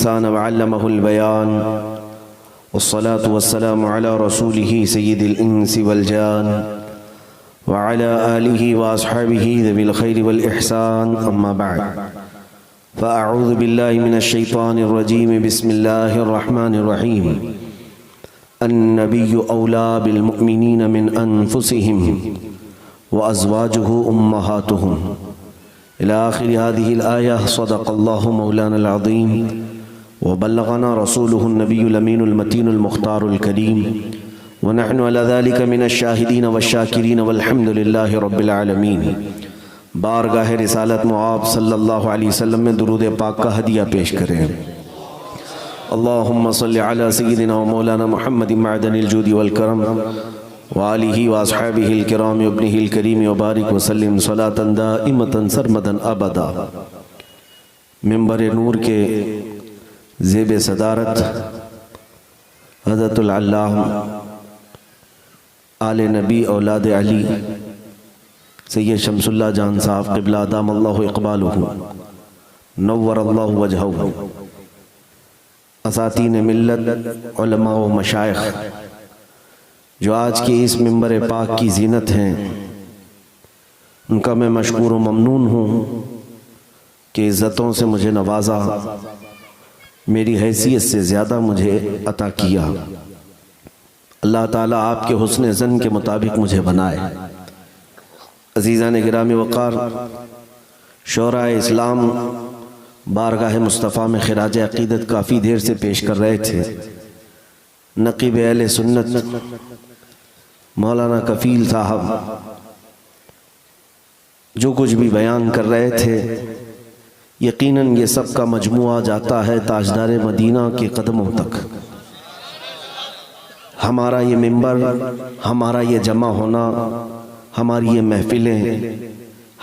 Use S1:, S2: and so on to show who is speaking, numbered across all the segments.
S1: الإنسان وعلمه البيان والصلاة والسلام على رسوله سيد الإنس والجان وعلى آله وأصحابه ذوي الخير والإحسان أما بعد فأعوذ بالله من الشيطان الرجيم بسم الله الرحمن الرحيم النبي أولى بالمؤمنين من أنفسهم وأزواجه أمهاتهم إلى آخر هذه الآية. صدق الله مولانا العظيم وبلغنا رسوله النبي الأمين المتين المختار الكريم ونحن على ذلك من الشاهدين والشاكرين والحمد لله رب العالمين. بارگاہ رسالت معاب صلی اللہ علیہ وسلم میں درود پاک کا ہدیہ پیش کریں. اللہم صلی علی سیدنا و مولانا محمد معدن الجود والکرم وآلہ واصحابہ الکرام ابنہ الکریم وبارک وسلم صلاة دائمتا سرمدا ابدا. منبر نور کے زیب صدارت حضرت العلام آل نبی اولاد علی سید شمس اللہ جان صاحب قبلہ دام اللہ اقبالہ نور اللہ وجہہ، اساتین ملت، علماء و مشائخ جو آج کے اس منبر پاک کی زینت ہیں، ان کا میں مشکور و ممنون ہوں کہ عزتوں سے مجھے نوازا، میری حیثیت سے زیادہ مجھے عطا کیا. اللہ تعالیٰ آپ کے حسن ظن کے مطابق مجھے بنائے. عزیزان گرامی وقار، شورائے اسلام بارگاہ مصطفیٰ میں خراج عقیدت کافی دیر سے پیش کر رہے تھے. نقیب اہل سنت مولانا کفیل صاحب جو کچھ بھی بیان کر رہے تھے، یقیناً یہ سب کا مجموعہ جاتا ہے تاجدار مدینہ کے قدموں تک. ہمارا یہ منبر، ہمارا یہ جمع ہونا، ہماری یہ محفلیں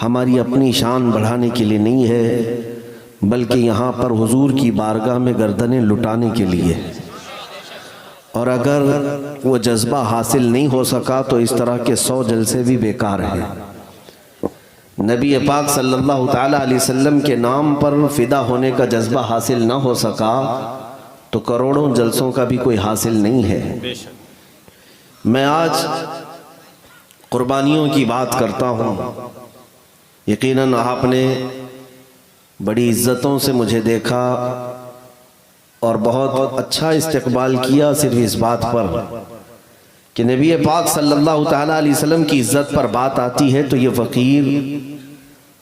S1: ہماری اپنی شان بڑھانے کے لیے نہیں ہے، بلکہ یہاں پر حضور کی بارگاہ میں گردنیں لٹانے کے لیے. اور اگر وہ جذبہ حاصل نہیں ہو سکا تو اس طرح کے 100 جلسے بھی بیکار ہیں. نبی پاک صلی اللہ تعالیٰ علیہ وسلم کے نام پر فدا ہونے کا جذبہ حاصل نہ ہو سکا تو کروڑوں جلسوں کا بھی کوئی حاصل نہیں ہے. میں آج قربانیوں کی بات کرتا ہوں. یقیناً آپ نے بڑی عزتوں سے مجھے دیکھا اور بہت اچھا استقبال کیا، صرف اس بات پر کہ نبی پاک صلی اللہ تعالیٰ علیہ وسلم کی عزت پر بات آتی ہے تو یہ فقیر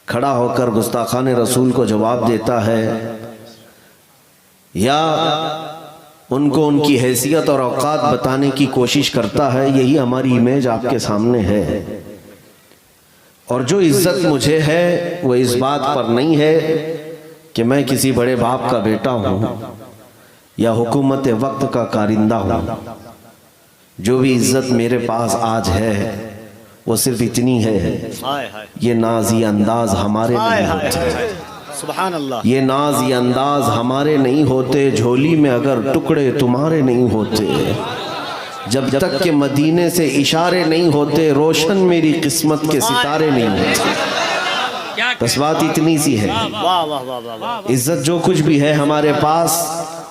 S1: کھڑا ہو کر گستاخان رسول کو جواب دیتا ہے یا ان کو ان کی حیثیت اور اوقات بتانے کی کوشش کرتا ہے. یہی ہماری امیج آپ کے سامنے ہے. اور جو عزت مجھے ہے وہ اس بات پر نہیں ہے کہ میں کسی بڑے باپ کا بیٹا ہوں یا حکومت وقت کا کارندہ ہوں. جو بھی عزت میرے پاس آج ہے وہ صرف اتنی ہے، یہ ناز یہ انداز ہمارے نہیں ہوتے.
S2: سبحان اللہ.
S1: یہ ناز یہ انداز ہمارے نہیں ہوتے، جھولی میں اگر ٹکڑے تمہارے نہیں ہوتے، جب تک کہ مدینے سے اشارے نہیں ہوتے، روشن میری قسمت کے ستارے نہیں ہوتے. بس بات اتنی سی ہے. عزت جو کچھ بھی ہے ہمارے پاس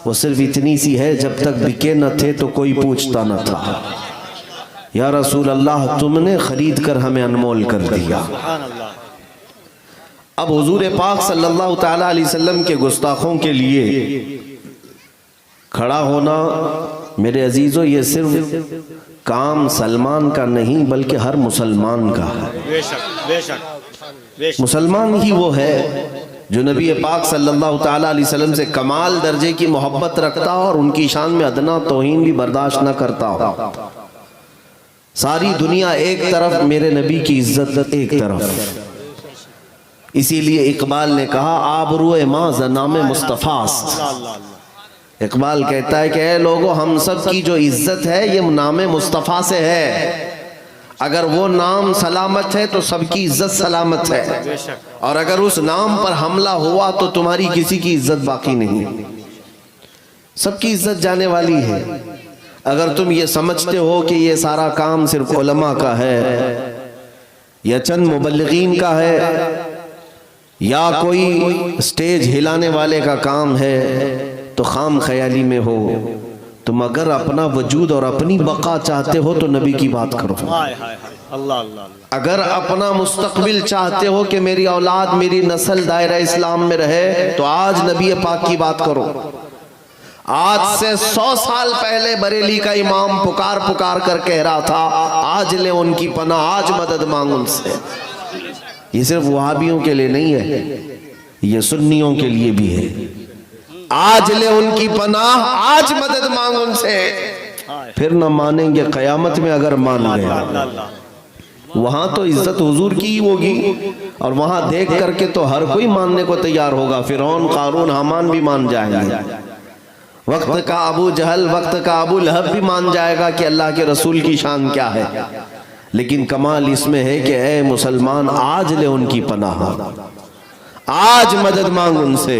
S1: وہ صرف اتنی سی ہے، جب تک بکے نہ تھے تو کوئی پوچھتا نہ تھا. یا رسول اللہ تم نے خرید کر ہمیں انمول کر دیا. اب حضور پاک صلی اللہ تعالیٰ علیہ وسلم کے گستاخوں کے لیے کھڑا ہونا میرے عزیزو یہ صرف کام سلمان کا نہیں بلکہ ہر مسلمان کا ہے. مسلمان ہی وہ ہے جو نبی پاک صلی اللہ تعالیٰ علیہ وسلم سے کمال درجے کی محبت رکھتا اور ان کی شان میں ادنا توہین بھی برداشت نہ کرتا ہو. ساری دنیا ایک طرف، میرے نبی کی عزت ایک طرف. اسی لیے اقبال نے کہا آبرو ماں زنام مصطفیٰ. اقبال کہتا ہے کہ اے لوگو ہم سب کی جو عزت ہے یہ نام مصطفیٰ سے ہے. اگر وہ نام سلامت ہے تو سب کی عزت سلامت ہے، اور اگر اس نام پر حملہ ہوا تو تمہاری کسی کی عزت باقی نہیں. سب کی عزت جانے والی ہے. اگر تم یہ سمجھتے ہو کہ یہ سارا کام صرف علماء کا ہے یا چند مبلغین کا ہے یا کوئی سٹیج ہلانے والے کا کام ہے تو خام خیالی میں ہو. تم اگر اپنا وجود اور اپنی بقا چاہتے ہو تو نبی کی بات کرو. اگر اپنا مستقبل چاہتے ہو کہ میری اولاد میری نسل دائرہ اسلام میں رہے تو آج نبی پاک کی بات کرو. آج سے 100 سال پہلے بریلی کا امام پکار کر کہہ رہا تھا آج لے ان کی پناہ، آج مدد مانگ ان سے. یہ صرف وہابیوں کے لیے نہیں ہے، یہ سنیوں کے لیے بھی ہے. آج لے ان کی پناہ، آج مدد مانگ ان سے. پھر نہ مانیں گے قیامت میں اگر مان گئے. وہاں تو عزت حضور کی ہی ہوگی اور وہاں دیکھ کر کے تو ہر کوئی ماننے کو تیار ہوگا. فرعون، قارون، حامان بھی مان جائیں گے. وقت کا ابو جہل، وقت کا ابو لہب بھی مان جائے گا کہ اللہ کے رسول کی شان کیا ہے. لیکن کمال اس میں ہے کہ اے مسلمان آج لے ان کی پناہ، آج مدد مانگ ان سے.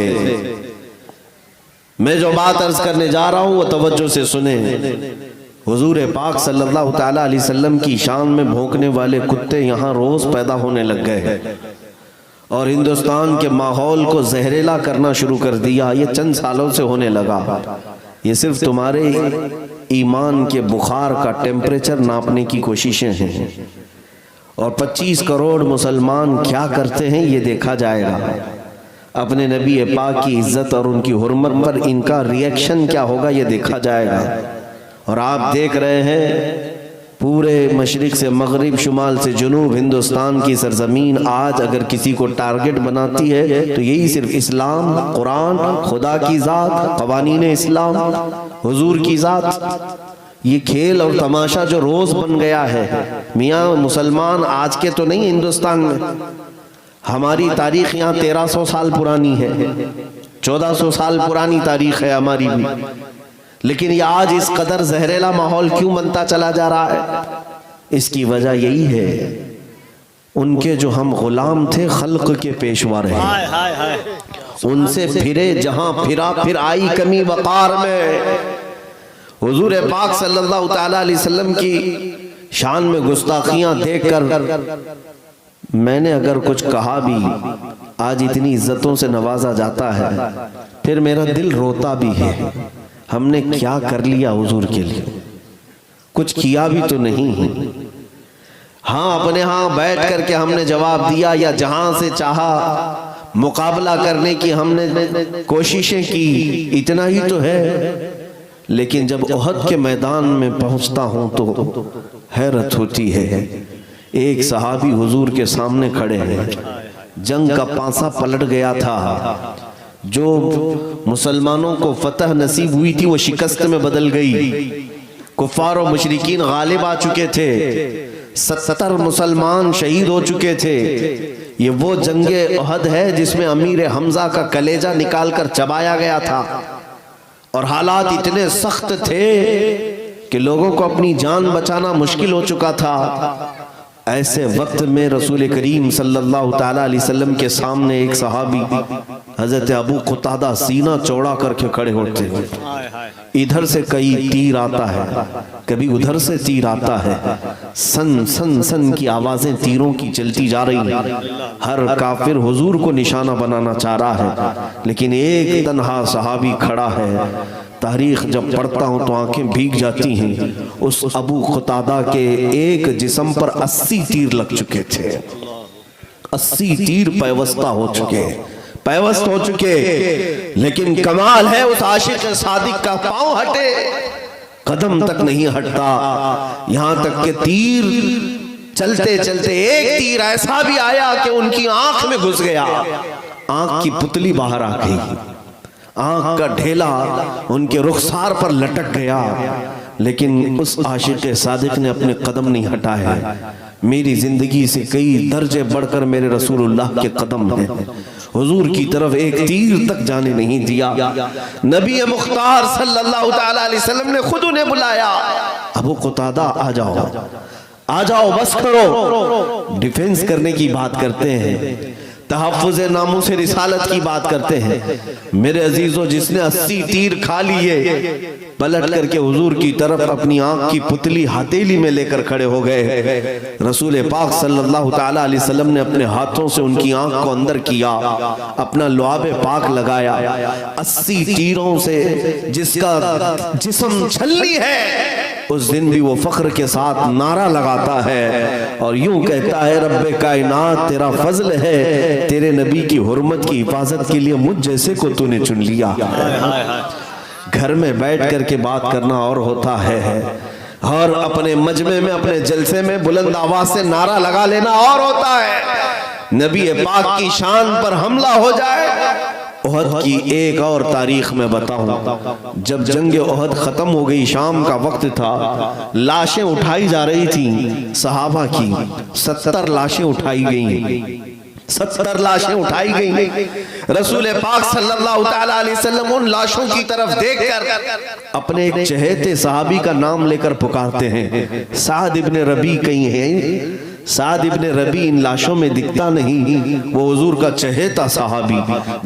S1: میں جو بات عرض کرنے جا رہا ہوں وہ توجہ سے سنیں. حضور پاک صلی اللہ تعالیٰ علیہ وسلم کی شان میں بھونکنے والے کتے یہاں روز پیدا ہونے لگ گئے ہیں اور ہندوستان کے ماحول کو زہریلا کرنا شروع کر دیا. یہ چند سالوں سے ہونے لگا. یہ صرف تمہارے ایمان کے بخار کا ٹیمپریچر ناپنے کی کوششیں ہیں اور 25 کروڑ مسلمان کیا کرتے ہیں یہ دیکھا جائے گا. اپنے نبی پاک کی عزت اور ان کی حرمت پر ان کا ریئیکشن کیا ہوگا یہ دیکھا جائے گا. اور آپ دیکھ رہے ہیں پورے مشرق سے مغرب، شمال سے جنوب، ہندوستان کی سرزمین آج اگر کسی کو ٹارگٹ بناتی ہے تو یہی صرف اسلام، قرآن، خدا کی ذات، قوانین اسلام، حضور کی ذات. یہ کھیل اور تماشا جو روز بن گیا ہے. میاں مسلمان آج کے تو نہیں ہندوستان میں، ہماری تاریخ یہاں 1300 سال پرانی ہے، 1400 سال پرانی تاریخ ہے ہماری بھی. لیکن یہ آج اس قدر زہریلا ماحول کیوں بنتا چلا جا رہا ہے؟ اس کی وجہ یہی ہے ان کے جو ہم غلام تھے خلق کے پیشوا رہے، ان سے پھرے جہاں پھرا، پھر آئی کمی وقار میں. حضور پاک صلی اللہ تعالیٰ علیہ وسلم کی شان میں گستاخیاں دیکھ کر میں نے اگر کچھ کہا بھی، آج اتنی عزتوں سے نوازا جاتا ہے، پھر میرا دل روتا بھی ہے. ہم نے کیا کر لیا حضور کے لیے؟ کچھ کیا بھی تو نہیں. ہاں اپنے ہاں بیٹھ کر کے ہم نے جواب دیا یا جہاں سے چاہا مقابلہ کرنے کی ہم نے کوششیں کی، اتنا ہی تو ہے. لیکن جب احد کے میدان میں پہنچتا ہوں تو حیرت ہوتی ہے. ایک صحابی حضور کے سامنے کھڑے ہیں، جنگ کا پانسا پلٹ گیا تھا، جو مسلمانوں کو فتح نصیب ہوئی تھی وہ شکست میں بدل گئی. کفار و مشرکین غالب آ چکے تھے، 70 مسلمان شہید ہو چکے تھے. یہ وہ جنگ احد ہے جس میں امیر حمزہ کا کلیجہ نکال کر چبایا گیا تھا اور حالات اتنے سخت تھے کہ لوگوں کو اپنی جان بچانا مشکل ہو چکا تھا. ایسے وقت میں رسول کریم صلی اللہ تعالیٰ علیہ وسلم کے سامنے ایک صحابی حضرت ابو قتادہ سینہ چوڑا کر کے کھڑے ہوتے ہیں. ادھر سے کئی تیر آتا ہے، کبھی ادھر سے تیر آتا ہے، سن سن سن کی آوازیں تیروں کی چلتی جا رہی ہیں. ہر کافر حضور کو نشانہ بنانا چاہ رہا ہے، لیکن ایک تنہا صحابی کھڑا ہے. تاریخ جب پڑھتا ہوں تو آنکھیں بھیگ جاتی ہیں. اس ابو قتادہ کے ایک جسم پر 80 تیر لگ چکے تھے، 80 تیر پیوستہ ہو چکے، پیوست ہو چکے. لیکن کمال ہے اس عاشق صادق کا، پاؤں ہٹے قدم تک نہیں ہٹتا، یہاں تک کہ تیر چلتے چلتے ایک تیر ایسا بھی آیا کہ ان کی آنکھ میں گھس گیا، آنکھ کی پتلی باہر آ گئی، آنکھ کا ڈھیلا ان کے رخسار پر لٹک گیا. لیکن اس عاشق صادق نے اپنے قدم نہیں ہٹائے. میری زندگی سے کئی درجے بڑھ کر میرے رسول اللہ کے قدم ہیں، حضور کی طرف ایک تیر تک جانے نہیں دیا. نبی مختار صلی اللہ تعالیٰ علیہ وسلم نے خود انہیں بلایا، ابو قتادہ آ جاؤ، آ جاؤ، بس کرو. ڈیفنس کرنے کی بات کرتے ہیں. تحفظ ناموس رسالت کی بات کرتے ہیں۔ میرے عزیزوں، جس نے 80 تیر کھا لیے، پلٹ کر کے حضور کی طرف اپنی آنکھ کی پتلی ہتھیلی میں لے کر کھڑے ہو گئے۔ رسول پاک صلی اللہ تعالیٰ علیہ وسلم نے اپنے ہاتھوں سے ان کی آنکھ کو اندر کیا، اپنا لعاب پاک لگایا۔ 80 تیروں سے جس کا جسم چھلنی ہے، اس دن بھی وہ فخر کے ساتھ نعرہ لگاتا ہے اور یوں کہتا ہے، رب کائنات تیرا فضل ہے، تیرے نبی کی حرمت کی حفاظت کے لیے مجھ جیسے کو تو نے چن لیا۔ گھر میں بیٹھ کر کے بات کرنا اور ہوتا ہے، اور اپنے مجمع میں، اپنے جلسے میں بلند آواز سے نعرہ لگا لینا اور ہوتا ہے۔ نبی پاک کی شان پر حملہ ہو جائے۔ احد کی ایک اور تاریخ میں بتاؤں، جب جنگ احد ختم ہو گئی، شام کا وقت تھا، لاشیں اٹھائی جا رہی تھیں صحابہ کی، 70 لاشیں اٹھائی گئیں، 70 لاشیں اٹھائی گئیں۔ رسول پاک صلی اللہ تعالیٰ علیہ وسلم ان لاشوں کی طرف دیکھ کر اپنے ایک چہیتے صحابی کا نام لے کر پکارتے ہیں، سعد ابن ربی کہیں ہیں؟ سعد ابن ربی ان لاشوں میں دکھتا نہیں، وہ حضور کا چہیتا صحابی،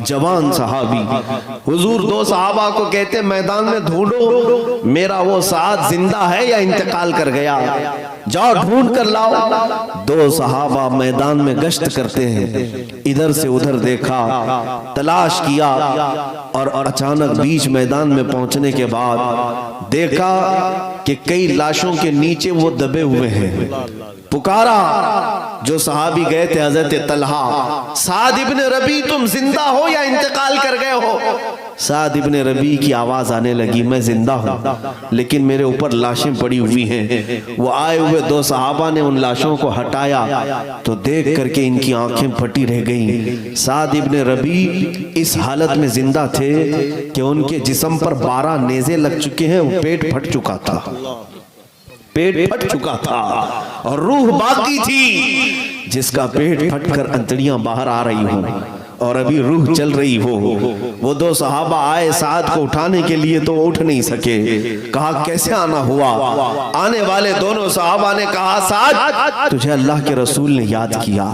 S1: جوان صحابی۔ حضور 2 صحابہ کو کہتے میدان میں ڈھونڈو، میرا وہ سعد زندہ ہے یا انتقال کر گیا، جاؤ ڈھونڈ کر لاؤ۔ 2 صحابہ میدان میں گشت کرتے ہیں، ادھر سے ادھر دیکھا، تلاش کیا، اور اچانک بیچ میدان میں پہنچنے کے بعد دیکھا کہ کئی لاشوں کے نیچے وہ دبے ہوئے ہیں۔ پکارا، جو صحابی گئے تھے حضرت طلحہ، سعد ابن ربی تم زندہ ہو یا انتقال کر گئے ہو؟ سعد ابن ربی کی آواز آنے لگی، میں زندہ ہوں لیکن میرے اوپر لاشیں پڑی ہوئی ہیں۔ وہ آئے ہوئے 2 صحابہ نے ان لاشوں کو ہٹایا تو دیکھ کر کے ان کی آنکھیں پھٹی رہ گئیں۔ سعد ابن ربی اس حالت میں زندہ تھے کہ ان کے جسم پر 12 نیزے لگ چکے ہیں، وہ پیٹ پھٹ چکا تھا، پیٹ پھٹ چکا تھا اور روح باقی تھی، جس کا پیٹ پھٹ کر انتڑیاں باہر آ رہی ہوں اور ابھی روح چل رہی ہو۔ وہ 2 صحابہ آئے سعد کو اٹھانے کے لیے تو اٹھ نہیں سکے، کہا کیسے آنا ہوا؟ آنے والے دونوں صحابہ نے کہا، سعد تجھے اللہ کے رسول نے یاد کیا،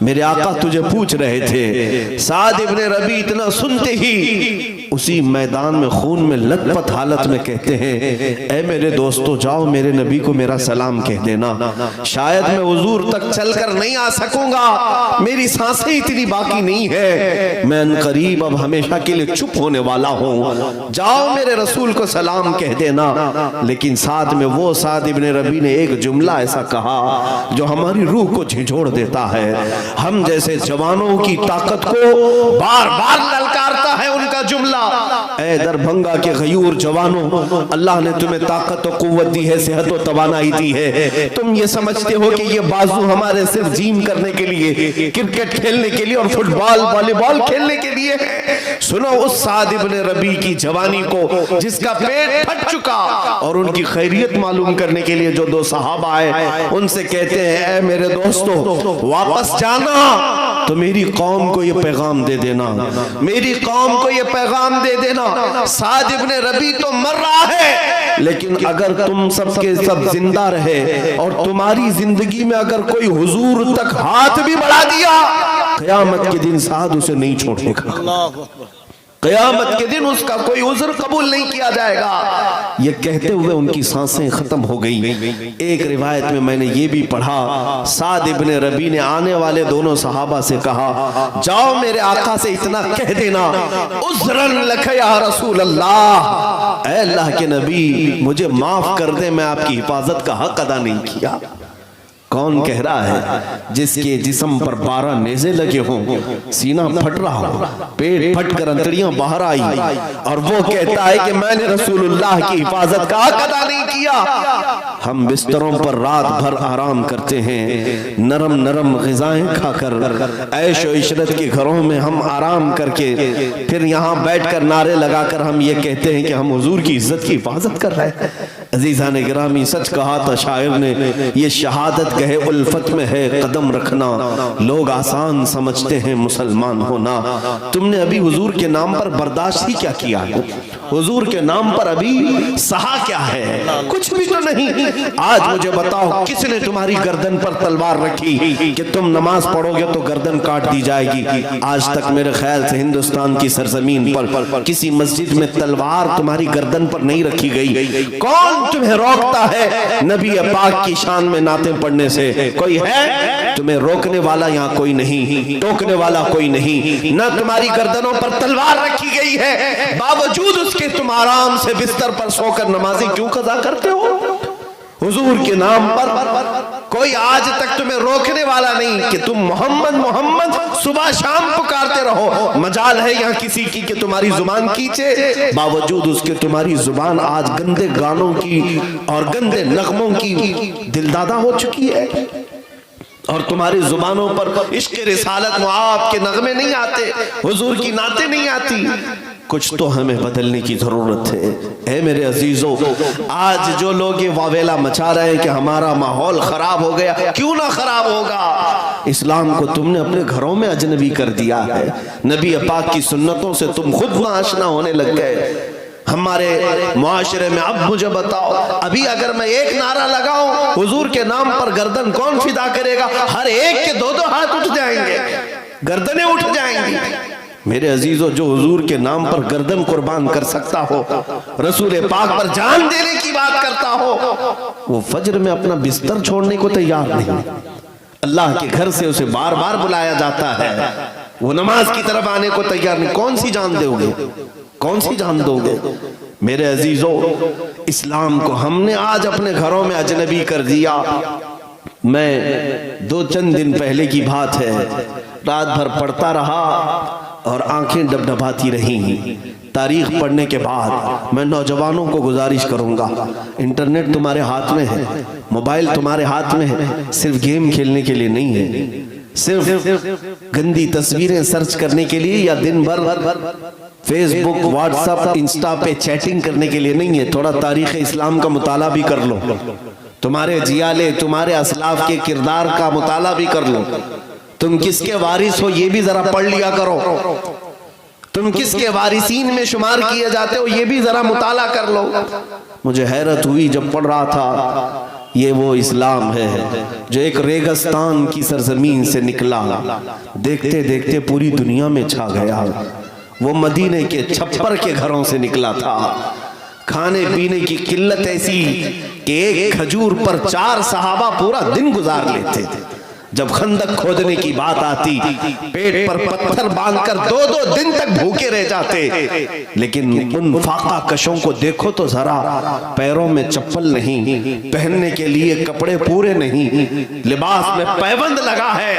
S1: میرے آقا تجھے پوچھ رہے تھے۔ سعد ابن ربی اتنا سنتے ہی اسی میدان میں خون میں لت پت حالت میں کہتے ہیں، اے میرے دوستو جاؤ میرے نبی کو میرا سلام کہہ دینا، شاید میں حضور تک چل کر نہیں آ سکوں گا، میری سانسیں اتنی باقی نہیں ہے، میں ان قریب اب ہمیشہ کے لیے چپ ہونے والا ہوں، جاؤ میرے رسول کو سلام کہہ دینا۔ لیکن ساتھ میں وہ سعد ابن ربی نے ایک جملہ ایسا کہا جو ہماری روح کو جھنجھوڑ دیتا ہے، ہم جیسے جوانوں کی طاقت کو بار بار للکارتا ہے ان کا جملہ، اے دربھنگا کے غیور جوانوں، اللہ نے تمہیں طاقت و قوت دی ہے، صحت و توانائی دی ہے، تم یہ سمجھتے ہو کہ یہ بازو ہمارے صرف جیم کرنے کے لیے، کرکٹ کھیلنے کے لیے اور فٹ بال والی بال کھیلنے کے لیے؟ سنو اس سعد ابن ربی کی جوانی کو جس کا پیٹ پھٹ چکا، اور ان کی خیریت معلوم کرنے کے لیے جو 2 صحابہ آئے ان سے کہتے ہیں، اے میرے دوستو واپس جانا تو میری قوم کو یہ پیغام دے دینا، میری قوم کو یہ پیغام دے دینا، سعد ابن ربی تو مر رہا ہے لیکن اگر تم سب کے سب زندہ رہے اور تمہاری زندگی میں اگر کوئی حضور تک ہاتھ بھی بڑھا دیا، قیامت کے دن سعد اسے نہیں چھوڑے گا، قیامت کے دن اس کا کوئی عذر قبول نہیں کیا جائے گا۔ یہ کہتے ہوئے ان کی سانسیں ختم ہو گئی۔ ایک روایت میں میں نے یہ بھی پڑھا، سعد ابن ربی نے آنے والے دونوں صحابہ سے کہا، جاؤ میرے آقا سے اتنا کہہ دینا، عذرن لک یا رسول اللہ، اے اللہ کے نبی مجھے معاف کر دیں، میں آپ کی حفاظت کا حق ادا نہیں کیا۔ کون کہہ رہا ہے؟ جس کے جسم پر 12 نیزے لگے ہوں، سینہ پھٹ رہا ہو، پیٹ پھٹ کر انتڑیاں باہر آئی، اور وہ کہتا ہے کہ میں نے رسول اللہ کی حفاظت کا حق ادا نہیں کیا۔ ہم بستروں پر رات بھر آرام کرتے ہیں، نرم نرم غذائیں کھا کر، عیش و عشرت کے گھروں میں ہم آرام کر کے پھر یہاں بیٹھ کر نعرے لگا کر ہم یہ کہتے ہیں کہ ہم حضور کی عزت کی حفاظت کر رہے ہیں۔ عزیزان گرامی سچ کہا تھا شاعر نے، یہ شہادت گہے الفت میں ہے قدم رکھنا، لوگ آسان سمجھتے ہیں مسلمان ہونا۔ تم نے ابھی حضور کے نام پر برداشت ہی کیا کیا ہے؟ حضور کے نام پر ابھی سہا کیا ہے؟ کچھ بھی تو نہیں۔ آج مجھے بتاؤ کس نے تمہاری گردن پر تلوار رکھی کہ تم نماز پڑھو گے تو گردن کاٹ دی جائے گی؟ آج تک میرے خیال سے ہندوستان کی سرزمین پر کسی مسجد میں تلوار تمہاری گردن پر نہیں رکھی گئی۔ کون تمہیں روکتا ہے نبی پاک کی شان میں نعتیں پڑھنے سے؟ کوئی ہے؟ تمہیں روکنے والا یہاں کوئی نہیں، ٹوکنے والا کوئی نہیں۔ نہ تمہاری گردنوں پر تلوار رکھی گئی ہے، باوجود اس کے تم آرام سے بستر پر سو کر نمازیں کیوں قضا کرتے ہو؟ حضور کے نام پر کوئی آج تک تمہیں روکنے والا نہیں کہ تم محمد محمد صبح شام پکارتے رہو۔ مجال ہے یہاں کسی کی کہ تمہاری زبان کھینچے؟ باوجود اس کے تمہاری زبان آج گندے گانوں کی اور گندے نغموں کی دلدادہ ہو چکی ہے، اور تمہاری زبانوں پر عشق رسالت معاب کے نغمے نہیں آتے، حضور کی نعتیں نہیں آتی۔ کچھ تو ہمیں بدلنے کی ضرورت ہے۔ اے میرے عزیزوں، آج جو لوگ یہ واویلا مچا رہے ہیں کہ ہمارا ماحول خراب ہو گیا، کیوں نہ خراب ہوگا؟ اسلام کو تم نے اپنے گھروں میں اجنبی کر دیا ہے، نبی پاک کی سنتوں سے تم خود ناآشنا ہونے لگ گئے۔ ہمارے معاشرے میں اب مجھے بتاؤ، ابھی اگر میں ایک نعرہ لگاؤں حضور کے نام پر گردن کون فدا کرے گا؟ ہر ایک کے دو دو ہاتھ اٹھ جائیں گے، گردنیں اٹھ جائیں گی۔ میرے عزیزوں، جو حضور کے نام پر گردن قربان کر سکتا ہو، رسول پاک پر جان دینے کی بات کرتا ہو، وہ فجر میں اپنا بستر چھوڑنے کو تیار نہیں۔ اللہ کے گھر سے اسے بار بار بلایا جاتا ہے، وہ نماز کی طرف آنے کو تیار نہیں۔ کون سی جان دو گے؟ کون سی جان دو گے؟ میرے عزیزوں، اسلام کو ہم نے آج اپنے گھروں میں اجنبی کر دیا۔ میں دو چند دن پہلے کی بات ہے، رات بھر پڑھتا رہا اور آنکھیں ڈبڈباتی رہیں۔ تاریخ پڑھنے کے بعد میں نوجوانوں کو گزارش کروں گا، انٹرنیٹ تمہارے ہاتھ میں ہے، موبائل تمہارے ہاتھ میں ہے، صرف گیم کھیلنے کے لیے نہیں ہے، صرف گندی تصویریں سرچ کرنے کے لیے یا دن بھر فیس بک واٹس ایپ انسٹا پہ چیٹنگ کرنے کے لیے نہیں ہے۔ تھوڑا تاریخ اسلام کا مطالعہ بھی کر لو، تمہارے جیالے تمہارے اسلاف کے کردار کا مطالعہ بھی کر لو، تم کس کے وارث ہو یہ بھی ذرا پڑھ لیا کرو، تم کس کے وارثین میں شمار کیے جاتے ہو یہ بھی ذرا مطالعہ کر لو۔ مجھے حیرت ہوئی جب پڑھ رہا تھا، یہ وہ اسلام ہے جو ایک ریگستان کی سرزمین سے نکلا، دیکھتے دیکھتے پوری دنیا میں چھا گیا۔ وہ مدینے کے چھپر کے گھروں سے نکلا تھا، کھانے پینے کی قلت ایسی کہ ایک کھجور پر 4 صحابہ پورا دن گزار لیتے تھے۔ جب خندق کھودنے کی بات آتی، پیٹ پر پتھر باندھ کر 2 دن تک بھوکے رہ جاتے۔ لیکن ان فاقہ کشوں کو دیکھو تو ذرا، پیروں میں چپل نہیں، پہننے کے لیے کپڑے پورے نہیں، لباس میں پیوند لگا ہے۔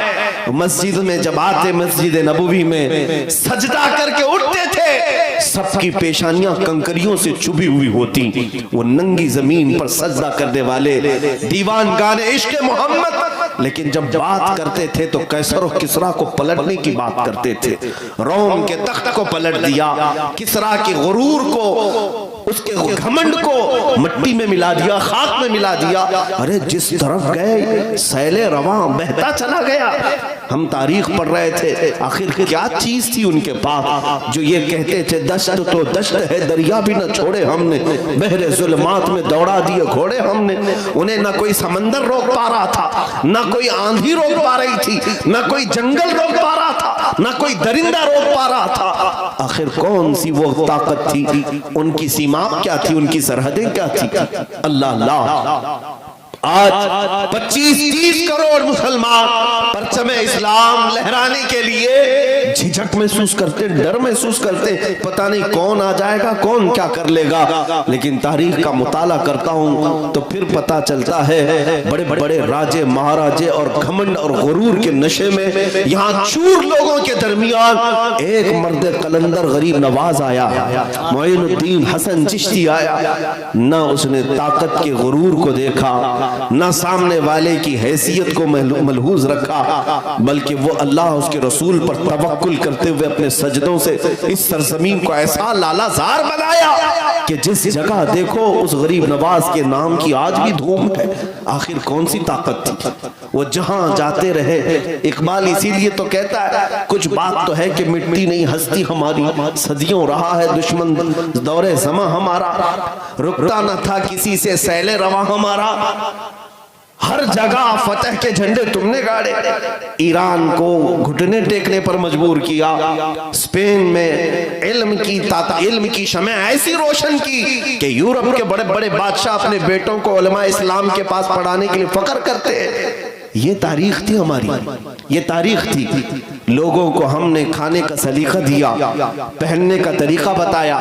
S1: مسجد میں جب آتے، مسجد نبوی میں سجدہ کر کے اٹھتے تھے، سب کی پیشانیاں کنکریوں سے چبھی ہوئی ہوتی۔ وہ ننگی زمین پر سجدہ کرنے والے دیوان گانے عشق محمد، لیکن جب بات کرتے تھے تو قیصر و کسریٰ کو پلٹنے کی بات کرتے تھے۔ روم کے تخت کو پلٹ دیا، کسریٰ کے غرور کو، اس کے گھمنڈ کو مٹی میں ملا دیا، خاک میں ملا دیا۔ ارے جس طرف گئے سیل رواں بہتا چلا گیا۔ ہم تاریخ پڑھ رہے تھے، آخر کیا چیز تھی ان کے پاس جو یہ کہتے تھے دشت تو دشت ہے، دریا بھی نہ چھوڑے ہم نے، بحر ظلمات میں دوڑا دیے گھوڑے ہم نے۔ انہیں نہ کوئی سمندر روک پا رہا تھا، نہ کوئی آندھی روک پا رہی تھی، نہ کوئی جنگل روک پا رہا تھا، نہ کوئی درندہ روک پا رہا تھا۔ آخر کون سی وہ طاقت تھی؟ ان کی سیما کیا تھی؟ ان کی سرحدیں کیا تھی؟ اللہ اللہ۔ آج 25-30 کروڑ مسلمان پرچم اسلام لہرانے کے لیے جھجک محسوس کرتے، ڈر محسوس کرتے، پتہ نہیں کون آ جائے گا، کون کیا کر لے گا۔ لیکن تاریخ کا مطالعہ کرتا ہوں تو پھر پتہ چلتا ہے بڑے بڑے راجے مہاراجے اور گھمنڈ اور غرور کے نشے میں یہاں چور لوگوں کے درمیان ایک مرد قلندر غریب نواز آیا، معین الدین حسن چشتی آیا۔ نہ اس نے طاقت کے غرور کو دیکھا، نہ سامنے والے کی حیثیت کو ملحوظ رکھا، بلکہ وہ اللہ اس کے رسول پر توکل کرتے ہوئے اپنے سجدوں سے اس سرزمین کو ایسا لالا زار بنایا کہ جس جگہ دیکھو اس غریب نواز کے نام کی آج بھی دھوم ہے۔ آخر کون سی طاقت تھی؟ وہ جہاں جاتے رہے۔ اقبال اسی لیے تو کہتا ہے کچھ بات تو ہے کہ مٹی نہیں ہستی ہماری، صدیوں رہا ہے دشمن دور زماں ہمارا، رکتا نہ تھا کسی سے سیل رواں ہمارا، ہر جگہ فتح کے جھنڈے تم نے گاڑے، ایران کو گھٹنے ٹیکنے پر مجبور کیا، اسپین میں علم کی شمع ایسی روشن کی کہ یورپ کے بڑے بڑے بادشاہ اپنے بیٹوں کو علماء اسلام کے پاس پڑھانے کے لیے فخر کرتے ہیں۔ یہ تاریخ تھی ہماری، یہ تاریخ تھی۔ لوگوں کو ہم نے کھانے کا سلیقہ دیا، پہننے کا طریقہ بتایا،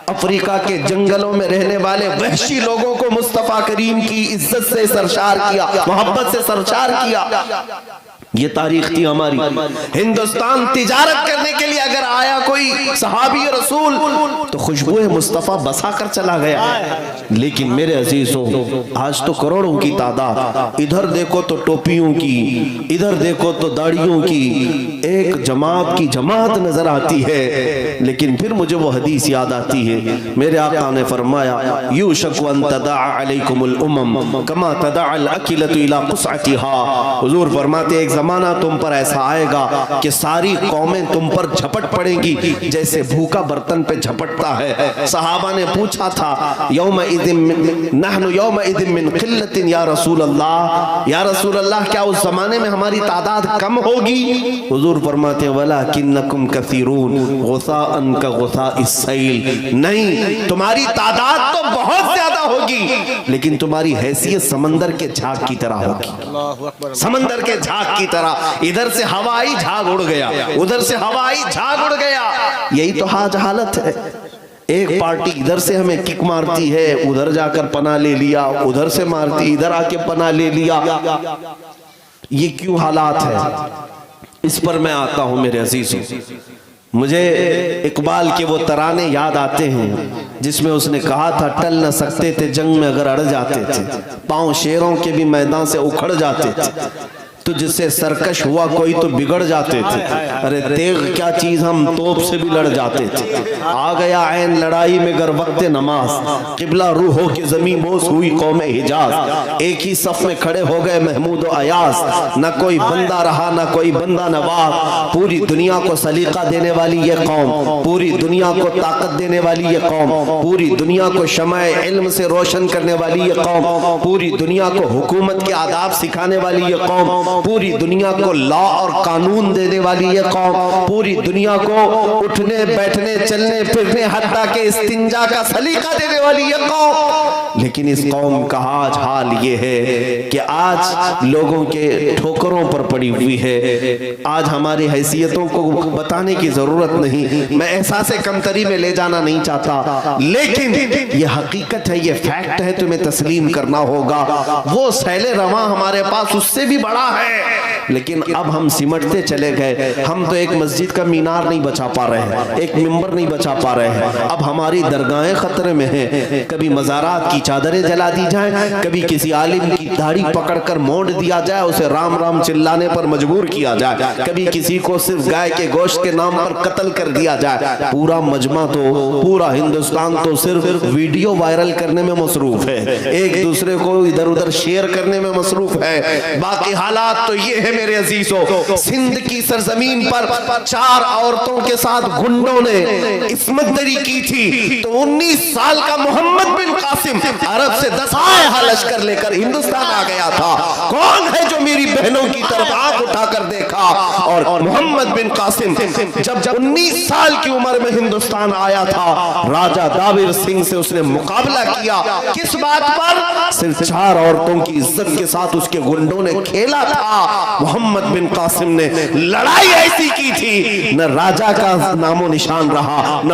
S1: افریقہ کے جنگلوں میں رہنے والے وحشی لوگوں کو مصطفیٰ کریم کی عزت سے سرشار کیا، محبت سے سرشار کیا۔ یہ تاریخ تھی ہماری۔ ہندوستان تجارت کرنے کے لیے اگر آیا کوئی صحابی رسول تو خوشبو مصطفیٰ بسا کر چلا گیا۔ لیکن میرے عزیزوں، آج تو کروڑوں کی تعداد، ادھر دیکھو تو ٹوپیوں کی، ادھر دیکھو تو داڑھیوں کی ایک جماعت کی جماعت نظر آتی ہے۔ لیکن پھر مجھے وہ حدیث یاد آتی ہے، میرے آقا نے فرمایا یوشک ان تداعى علیکم الامم کما تداعى الاکلۃ الی قصعتها۔ حضور فرماتے ایک زمانہ تم پر ایسا آئے گا کہ ساری قومیں تم پر جھپٹ پڑیں گی جیسے بھوکا برتن پہ جھپٹتا ہے۔ صحابہ نے پوچھا تھا نحن یومئذ من قلۃ یا رسول اللہ، یا رسول اللہ کیا اس زمانے میں ہماری تعداد کم ہوگی؟ حضور فرماتے ولکنکم کثیرون غثاء کغثاء السیل، نہیں تمہاری تعداد تو بہت زیادہ ہوگی لیکن تمہاری حیثیت سمندر کے جھاگ کی طرح ہوگی، سمندر کے جھاگ کی طرح، ادھر سے ہوا آئی جھاگ اڑ گیا، ادھر سے ہوا آئی جھاگ اڑ گیا۔ یہی تو آج حالت ہے، ایک پارٹی ادھر سے ہمیں کک مارتی ہے، ادھر جا کر پناہ لے لیا، ادھر سے مارتی ادھر آ کے پناہ لے لیا۔ یہ کیوں حالات ہے؟ اس پر میں آتا ہوں میرے عزیزوں۔ مجھے اقبال کے وہ ترانے یاد آتے ہیں جس میں اس نے کہا تھا ٹل نہ سکتے تھے جنگ میں اگر اڑ جاتے تھے، پاؤں شیروں کے بھی میدان سے اکھڑ جاتے تھے، تجھ سے سرکش ہوا کوئی تو بگڑ جاتے تھے، ارے تیغ کیا چیز ہم توپ سے بھی لڑ جاتے تھے۔ آ گیا عین لڑائی میں گر وقت نماز، قبلہ روحوں کی زمین بوس ہوئی قوم حجاز، ایک ہی صف میں کھڑے ہو گئے محمود و ایاز، نہ کوئی بندہ رہا نہ کوئی بندہ نواز، پوری دنیا کو سلیقہ دینے والی یہ قوم، پوری دنیا کو طاقت دینے والی یہ قوم، پوری دنیا کو شمع علم سے روشن کرنے والی یہ قوم، پوری دنیا کو حکومت کے آداب سکھانے والی یہ قوم، پوری دنیا کو لا اور قانون دینے والی یہ قوم، پوری دنیا کو اٹھنے بیٹھنے چلنے پھرنے حتیٰ کہ استنجا کا سلیقہ دینے والی یہ قوم۔ لیکن اس قوم کا آج حال یہ ہے کہ آج لوگوں کے ٹھوکروں پر پڑی ہوئی ہے۔ آج ہماری حیثیتوں کو بتانے کی ضرورت نہیں، میں احساس کمتری میں لے جانا نہیں چاہتا، لیکن یہ حقیقت ہے، یہ فیکٹ ہے، تمہیں تسلیم کرنا ہوگا۔ وہ سیل رواں ہمارے پاس اس سے بھی بڑا ہے، لیکن اب ہم سمٹتے چلے گئے۔ ہم تو ایک مسجد کا مینار نہیں بچا پا رہے ہیں، ایک ممبر نہیں بچا پا رہے ہیں، اب ہماری درگاہیں خطرے میں ہیں۔ کبھی مزارات کی چادریں جلا دی جائیں، کبھی کسی عالم کی داڑھی پکڑ کر مونڈ دیا جائے، اسے رام رام چلانے پر مجبور کیا جائے، کبھی کسی کو صرف گائے کے گوشت کے نام پر قتل کر دیا جائے۔ پورا مجمع تو، پورا ہندوستان تو صرف ویڈیو وائرل کرنے میں مصروف ہے، ایک دوسرے کو ادھر ادھر شیئر کرنے میں مصروف ہے۔ باقی حالات تو یہ ہے میرے عزیزوں، سندھ کی سرزمین پر 4 عورتوں کے ساتھ گنڈوں نے عصمت دری کی تھی تو 19 سال کا محمد بن قاسم عرب سے 10 لشکر لے کر ہندوستان آ گیا تھا۔ کون ہے جو میری بہنوں کی طرف آنکھ اٹھا کر دیکھا؟ اور محمد بن قاسم جب 19 سال کی عمر میں ہندوستان آیا تھا، راجہ دابر سنگھ سے اس نے مقابلہ کیا۔ کس بات پر؟ صرف 4 عورتوں کی عزت کے ساتھ اس کے گنڈوں نے کھیلا تھا۔ محمد بن قاسم نے لڑائی ایسی کی تھی، نہ راجہ کا نام و نشان رہا، نہ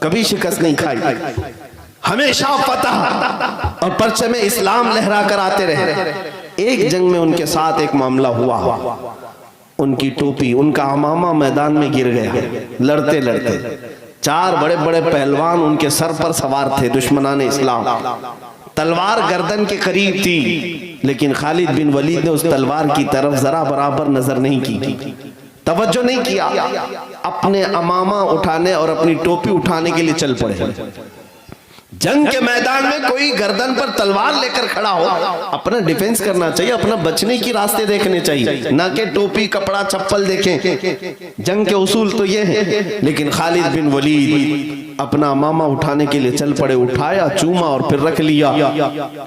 S1: کبھی شکست نہیں کھائی، ہمیشہ فتح اور پرچم اسلام لہرا کر آتے رہے۔ ایک جنگ میں ان کے ساتھ ایک معاملہ ہوا، ان کی ٹوپی، ان کا عمامہ میدان میں گر گیا لڑتے لڑتے۔ 4 بڑے بڑے پہلوان ان کے سر پر سوار تھے، دشمنان اسلام۔ تلوار گردن کے قریب تھی، لیکن خالد بن ولید نے اس تلوار کی طرف ذرا برابر نظر نہیں کی، توجہ نہیں کیا، اپنے عمامہ اٹھانے اور اپنی ٹوپی اٹھانے کے لیے چل پڑے۔ جنگ کے میدان میں کوئی گردن پر تلوار لے کر کھڑا ہو، اپنا ڈیفنس کرنا چاہیے، اپنا بچنے کی راستے دیکھنے چاہیے، نہ کہ ٹوپی کپڑا چپل دیکھیں۔ جنگ کے اصول تو یہ ہیں، لیکن خالد بن ولید اپنا عمامہ اٹھانے کے لیے چل پڑے، اٹھایا، چوما اور پھر رکھ لیا۔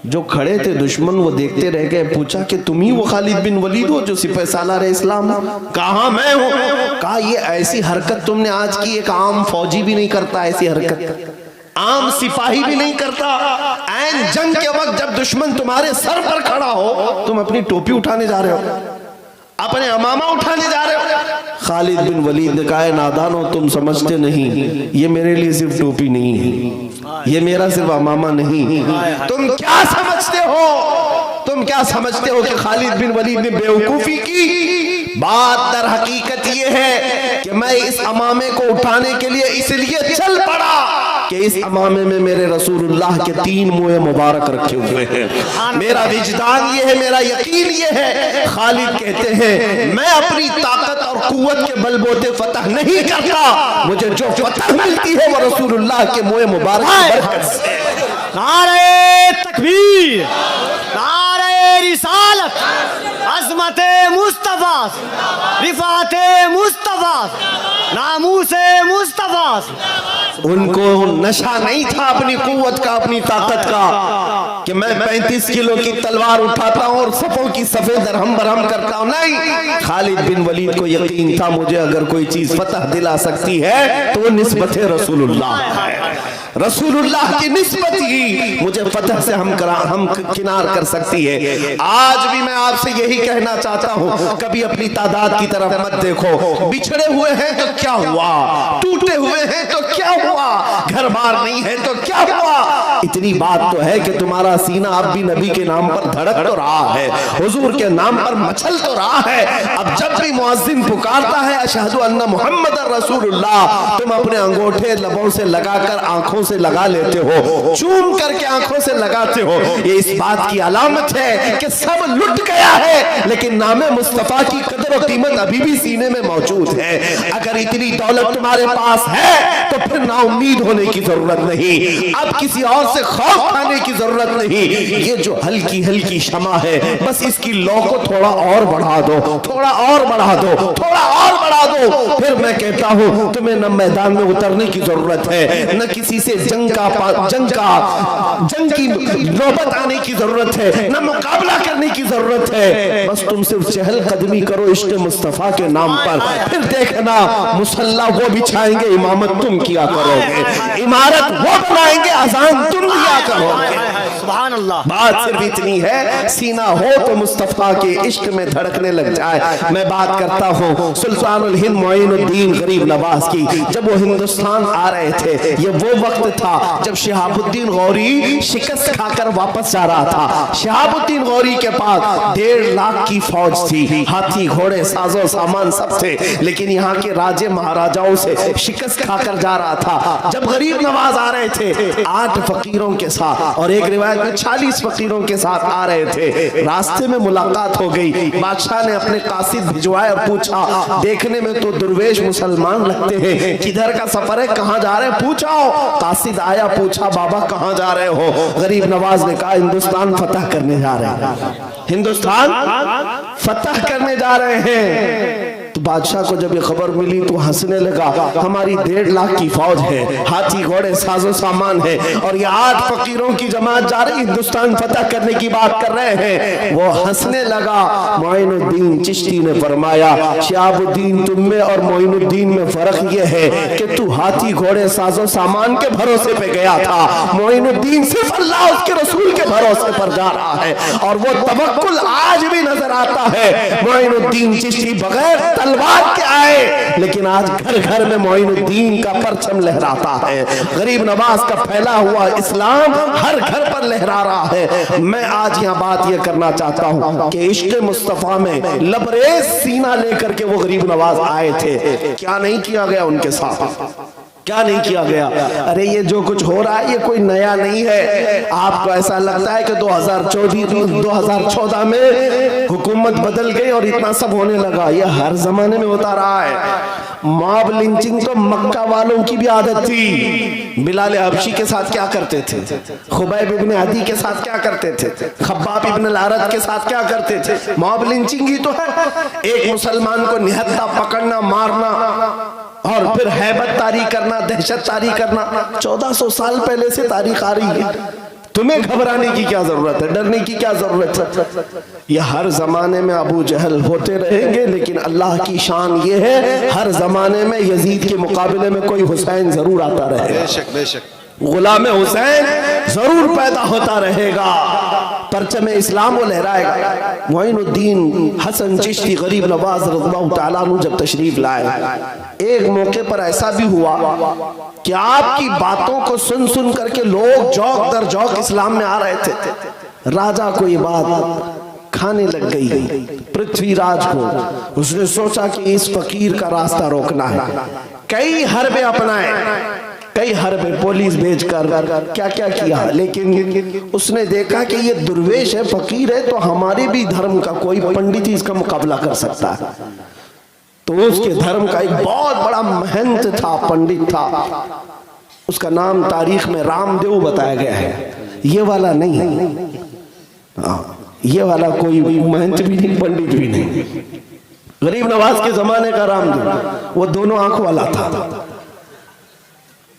S1: جو کھڑے تھے دشمن وہ دیکھتے رہ گئے، پوچھا کہ تم ہی وہ خالد بن ولید ہو جو سپہ سالار اسلام؟ کہا میں ہوں۔ کہا یہ ایسی حرکت تم نے آج کی، ایک عام فوجی بھی نہیں کرتا ایسی حرکت، عام سپاہی بھی نہیں کرتا۔ این جنگ کے وقت جب دشمن تمہارے سر پر کھڑا ہو، تم اپنی ٹوپی اٹھانے جا رہے ہو، اپنے عمامہ اٹھانے جا رہے ہو۔ خالد بن ولید نے کہا نادانو تم سمجھتے نہیں، یہ میرے لیے صرف ٹوپی نہیں ہے، یہ میرا صرف عمامہ نہیں۔ تم کیا سمجھتے ہو، تم کیا سمجھتے ہو کہ خالد بن ولید نے بیوقوفی کی؟ بات در حقیقت یہ ہے کہ میں اس عمامے کو اٹھانے کے لیے اس لیے چل پڑا کہ اس عمامے میں میرے رسول اللہ کے 3 منہ مبارک رکھے ہوئے ہیں۔ میرا وجدان یہ ہے، میرا یقین یہ ہے۔ خالد کہتے ہیں میں اپنی طاقت اور قوت کے بل بوتے فتح نہیں کرتا، مجھے جو فتح ملتی ہے وہ رسول اللہ کے منہ مبارک کی برکت سے۔
S2: نعرہ تکبیر، نعرہ رسالت، عظمت مصطفیٰ، رفعت مصطفیٰ، ناموس مصطفیٰ۔
S1: ان کو نشہ نہیں تھا اپنی قوت کا، اپنی طاقت کا، کہ میں 35 کلو کی تلوار اٹھاتا ہوں اور صفوں کی صفیں درہم برہم کرتا ہوں، نہیں۔ خالد بن ولید کو یقین تھا مجھے اگر کوئی چیز فتح دلا سکتی ہے تو وہ نسبت رسول اللہ ہے، رسول اللہ کی نسبت ہی مجھے فتح سے ہم کنار کر سکتی ہے۔ آج بھی میں آپ سے یہی کہنا چاہتا ہوں، کبھی اپنی تعداد کی طرف مت دیکھو۔ بچھڑے ہوئے ہیں تو کیا ہوا، ٹوٹے ہوئے ہیں تو کیا ہوا، گھر بار نہیں ہے تو کیا ہوا، اتنی بات تو ہے کہ تمہارا سینہ اب بھی نبی کے نام پر دھڑک تو رہا ہے، حضور کے نام پر مچل تو رہا ہے۔ اب جب بھی مؤذن پکارتا ہے اشہد ان محمد رسول اللہ، تم اپنے انگوٹھے لبوں سے لگا کر آنکھوں سے لگا لیتے ہو، چوم کر کے آنکھوں سے لگاتے ہو۔ یہ اس بات کی علامت ہے کہ سب لٹ گیا ہے، لیکن نام مصطفیٰ کی قدر و قیمت ابھی بھی سینے میں موجود ہے۔ اگر اتنی دولت تمہارے پاس ہے تو پھر نا امید ہونے کی ضرورت نہیں، اب کسی اور سے خوف کھانے کی ضرورت نہیں۔ یہ جو ہلکی ہلکی شمع ہے، بس اس کی لو کو تھوڑا اور بڑھا دو، تھوڑا اور بڑھا دو، تھوڑا اور بڑھا دو۔ پھر میں کہتا ہوں تمہیں نہ میدان میں اترنے کی ضرورت ہے، نہ کسی سے جنگ کی نوبت آنے کی ضرورت ہے، نہ مقابلہ کرنے کی ضرورت ہے۔ بس تم صرف چہل قدمی کرو عشق مصطفیٰ کے نام پر، پھر دیکھنا مصلی وہ بچھائیں گے، امامت تم کیا کرو گے، عمارت وہ بنائیں گے، اذان تم کیا کرو گے۔
S2: سبحان اللہ۔
S1: بات صرف اتنی ہے، سینہ ہو تو مصطفیٰ کے عشق میں دھڑکنے لگ جائے۔ میں بات کرتا ہوں سلطان الہند معین الدین غریب نواز کی۔ جب وہ ہندوستان آ رہے تھے، یہ وہ وقت تھا جب شہاب الدین غوری شکست کھا کر واپس جا رہا تھا۔ شہاب الدین غوری کے پاس 1.5 لاکھ کی فوج تھی، ہاتھی گھوڑے ساز و سامان سب تھے، لیکن یہاں کے راجے مہاراجاؤں سے شکست کھا کر جا رہا تھا۔ جب غریب نواز آ رہے تھے 8 فقیروں کے ساتھ، اور ایک روایت میں 40 فقیروں کے ساتھ آ رہے تھے، راستے میں ملاقات ہو گئی۔ بادشاہ نے اپنے قاصد بھجوائے اور پوچھا دیکھنے میں تو درویش مسلمان لگتے ہیں، کدھر کا سفر ہے، کہاں جا رہے ہیں، پوچھاؤ۔ قاصد آیا، پوچھا بابا کہاں جا رہے ہو؟ غریب نواز نے کہا ہندوستان فتح کرنے جا رہے ہیں، ہندوستان فتح کرنے جا رہے ہیں۔ تو بادشاہ کو جب یہ خبر ملی تو ہنسنے لگا، ہماری 1.5 لاکھ کی فوج ہے، ہاتھی گھوڑے ساز و سامان ہے، اور یہ 8 فقیروں کی جماعت جا رہی ہندوستان فتح کرنے کی بات کر رہے ہیں۔ وہ ہنسنے لگا۔ معین الدین چشتی نے فرمایا شہاب الدین تم میں اور معین الدین میں فرق یہ ہے کہ تو ہاتھی گھوڑے ساز و سامان کے بھروسے پہ گیا تھا، معین الدین صرف اللہ اس کے رسول کے بھروسے پر جا رہا ہے، اور وہ توکل آج بھی نظر آتا ہے۔ معین الدین چشتی بغیر تلوار کے آئے، لیکن آج گھر گھر میں معین الدین کا پرچم لہراتا ہے، غریب نواز کا پھیلا ہوا اسلام ہر گھر پر لہرا رہا ہے۔ میں آج یہاں بات یہ کرنا چاہتا ہوں کہ عشق مصطفیٰ میں لبریز سینہ لے کر کے وہ غریب نواز آئے تھے، کیا نہیں کیا گیا ان کے ساتھ، کیا نہیں کیا گیا؟ ارے یہ جو کچھ ہو رہا ہے یہ کوئی نیا نہیں ہے۔ آپ کو ایسا لگتا ہے کہ 2014 میں حکومت بدل گئی اور اتنا سب ہونے لگا، یہ ہر زمانے میں ہوتا رہا ہے۔ موب لنچنگ تو مکہ والوں کی بھی عادت تھی۔ بلال حبشی کے ساتھ کیا کرتے تھے، خبیب ابن عدی کے ساتھ کیا کرتے تھے، خباب ابن الارت کے ساتھ کیا کرتے تھے، موب لنچنگ ہی تو ہے، ایک مسلمان کو نہتہ پکڑنا، مارنا اور پھر ہیبت طاری کرنا، دہشت طاری کرنا۔ 1400 سال پہلے سے تاریخ آ رہی ہے، تمہیں گھبرانے کی کیا ضرورت ہے، ڈرنے کی کیا ضرورت ہے؟ یہ ہر زمانے میں ابو جہل ہوتے رہیں گے، لیکن اللہ کی شان یہ ہے ہر زمانے میں یزید کے مقابلے میں کوئی حسین ضرور آتا رہے گا،
S2: بے شک بے شک،
S1: غلام حسین ضرور پیدا ہوتا رہے گا، پرچم اسلام وہ لہرائے گا۔ معین الدین حسن چشتی غریب نواز رضی اللہ تعالیٰ عنہ جب تشریف لائے، ایک موقع پر ایسا بھی ہوا کہ آپ کی باتوں کو سن سن کر کے لوگ جوک در جوک اسلام میں آ رہے تھے۔ راجہ کو یہ بات کھانے لگ گئی، پرتھوی راج کو، اس نے سوچا کہ اس فقیر کا راستہ روکنا ہے، کئی حربیں اپنائے، کئی حربیں پولیس بھیج کر کیا کیا کیا، لیکن اس نے دیکھا کہ یہ درویش ہے، فقیر ہے، تو ہمارے بھی دھرم کا کوئی پنڈت ہی اس کا مقابلہ کر سکتا ہے۔ تو اس کے دھرم کا ایک بہت بڑا مہنت تھا، پنڈت تھا، اس کا نام تاریخ میں رام دیو بتایا گیا ہے، یہ والا نہیں، یہ والا کوئی مہنت بھی نہیں، پنڈت بھی نہیں، غریب نواز کے زمانے کا رام دیو، وہ دونوں آنکھ والا تھا۔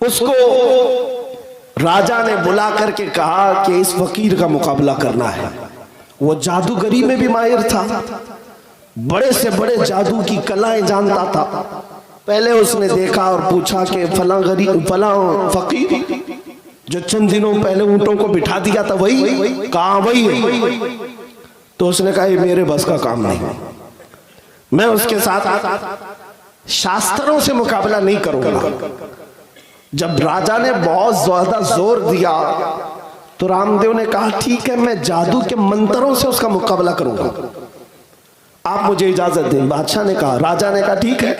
S1: اس کو راجہ نے بلا کر کے کہا کہ اس فقیر کا مقابلہ کرنا ہے۔ وہ جادوگری میں بھی ماہر تھا، بڑے سے بڑے جادو کی کلائیں جانتا تھا۔ پہلے اس نے دیکھا اور پوچھا کہ فلاں فقیر جو چند دنوں پہلے اونٹوں کو بٹھا دیا تھا وہی؟ کہا وہی ہے۔ تو اس نے کہا یہ میرے بس کا کام نہیں، میں اس کے ساتھ شاستروں سے مقابلہ نہیں کروں گا۔ جب راجہ نے بہت زیادہ زور دیا تو رام دیو نے کہا ٹھیک ہے، میں جادو کے منتروں سے اس کا مقابلہ کروں گا، آپ مجھے اجازت دیں۔ بادشاہ نے کہا، راجہ نے کہا ٹھیک ہے،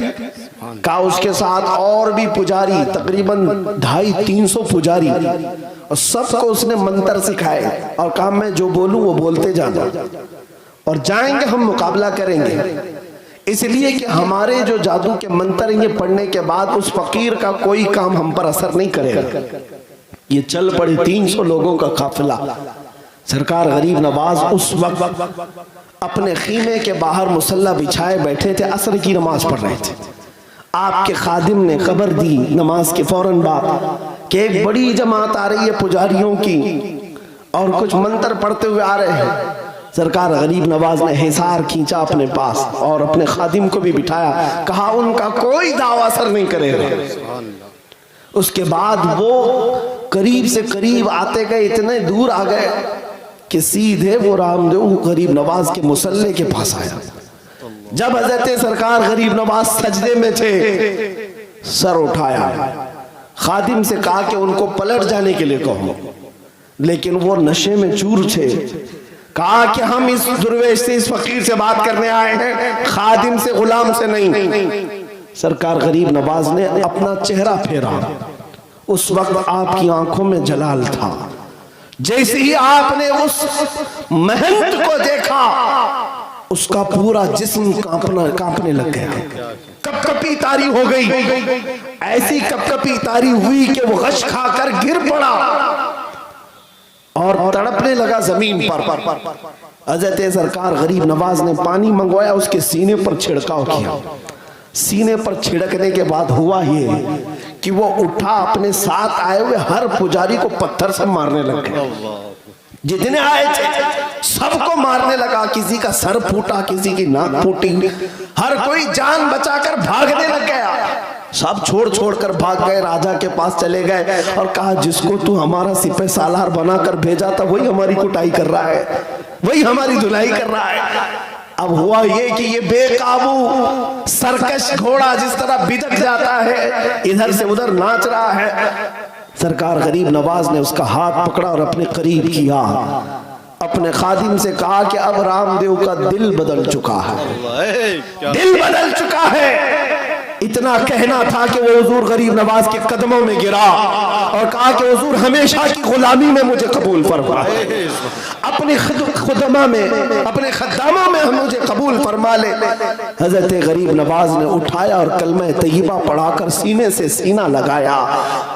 S1: کہا اس کے ساتھ اور بھی پجاری، تقریباً 250-300 پجاری، اور سب کو اس نے منتر سکھائے اور کہا میں جو بولوں وہ بولتے جانا، اور جائیں گے ہم مقابلہ کریں گے، اس لیے کہ ہمارے جو جادو کے منتر یہ پڑھنے کے بعد اس فقیر کا کوئی کام ہم پر اثر نہیں کرے گا۔ یہ چل پڑے 300 لوگوں کا قافلہ۔ سرکار غریب نواز اس وقت اپنے خیمے کے باہر مصلی بچھائے بیٹھے تھے، عصر کی نماز پڑھ رہے تھے۔ آپ کے خادم نے خبر دی نماز کے فوراً بعد کہ ایک بڑی جماعت آ رہی ہے پجاریوں کی اور کچھ منتر پڑھتے ہوئے آ رہے ہیں۔ سرکار غریب نواز نے حصار کھینچا اپنے پاس اور اپنے خادم کو بھی بٹھایا، کہا ان کا کوئی دعویٰ اثر نہیں کرے گا۔ اس کے بعد وہ قریب سے قریب آتے گئے، اتنے دور آ گئے کہ سیدھے وہ رام دیو غریب نواز کے مصلی کے پاس آیا۔ جب حضرت سرکار غریب نواز سجدے میں تھے، سر اٹھایا، خادم سے کہا کہ ان کو پلٹ جانے کے لیے کہو، لیکن وہ نشے میں چور تھے۔ کہا کہ ہم اس درویش سے، اس فقیر سے بات کرنے آئے ہیں، خادم سے، غلام سے نہیں۔ سرکار غریب نواز نے اپنا چہرہ پھیرا، اس وقت آپ کی آنکھوں میں جلال تھا۔ جیسے ہی آپ نے اس مہنت کو دیکھا، اس کا پورا جسم کانپنے لگ گیا، کپ کپی تاری ہو گئی، ایسی کپ کپی تاری ہوئی کہ وہ غش کھا کر گر پڑا اور تڑپنے لگا زمین پر۔ حضرت سرکار غریب نواز نے پانی منگوایا، اس کے سینے پر چھڑکاؤ کیا۔ سینے پر چھڑکنے کے بعد ہوا یہ کہ وہ اٹھا، اپنے ساتھ آئے ہوئے ہر پجاری کو پتھر سے مارنے لگا، جتنے آئے تھے سب کو مارنے لگا، کسی کا سر پھوٹا، کسی کی ناک پھوٹی، ہر کوئی جان بچا کر بھاگنے لگ گیا۔ سب چھوڑ کر بھاگ گئے، راجہ کے پاس چلے گئے اور کہا جس کو تو ہمارا سپہ سالار بنا کر بھیجا تھا وہی ہماری کٹائی کر رہا ہے، وہی ہماری دھلائی کر رہا ہے۔ اب ہوا یہ کہ یہ بے قابو سرکش گھوڑا جس طرح بدک جاتا ہے ادھر سے ادھر ناچ رہا ہے. سرکار غریب نواز نے اس کا ہاتھ پکڑا اور اپنے قریب کیا, اپنے خادم سے کہا کہ اب رام دیو کا دل بدل چکا ہے, دل بدل چکا ہے. اتنا کہنا تھا کہ وہ حضور غریب نواز کے قدموں میں گرا اور کہا کہ حضور ہمیشہ کی غلامی میں مجھے قبول فرما, اپنے خدمہ میں اپنے خداموں میں مجھے قبول فرما لے. حضرت غریب نواز نے اٹھایا اور کلمہ طیبہ پڑھا کر سینے سے سینہ لگایا,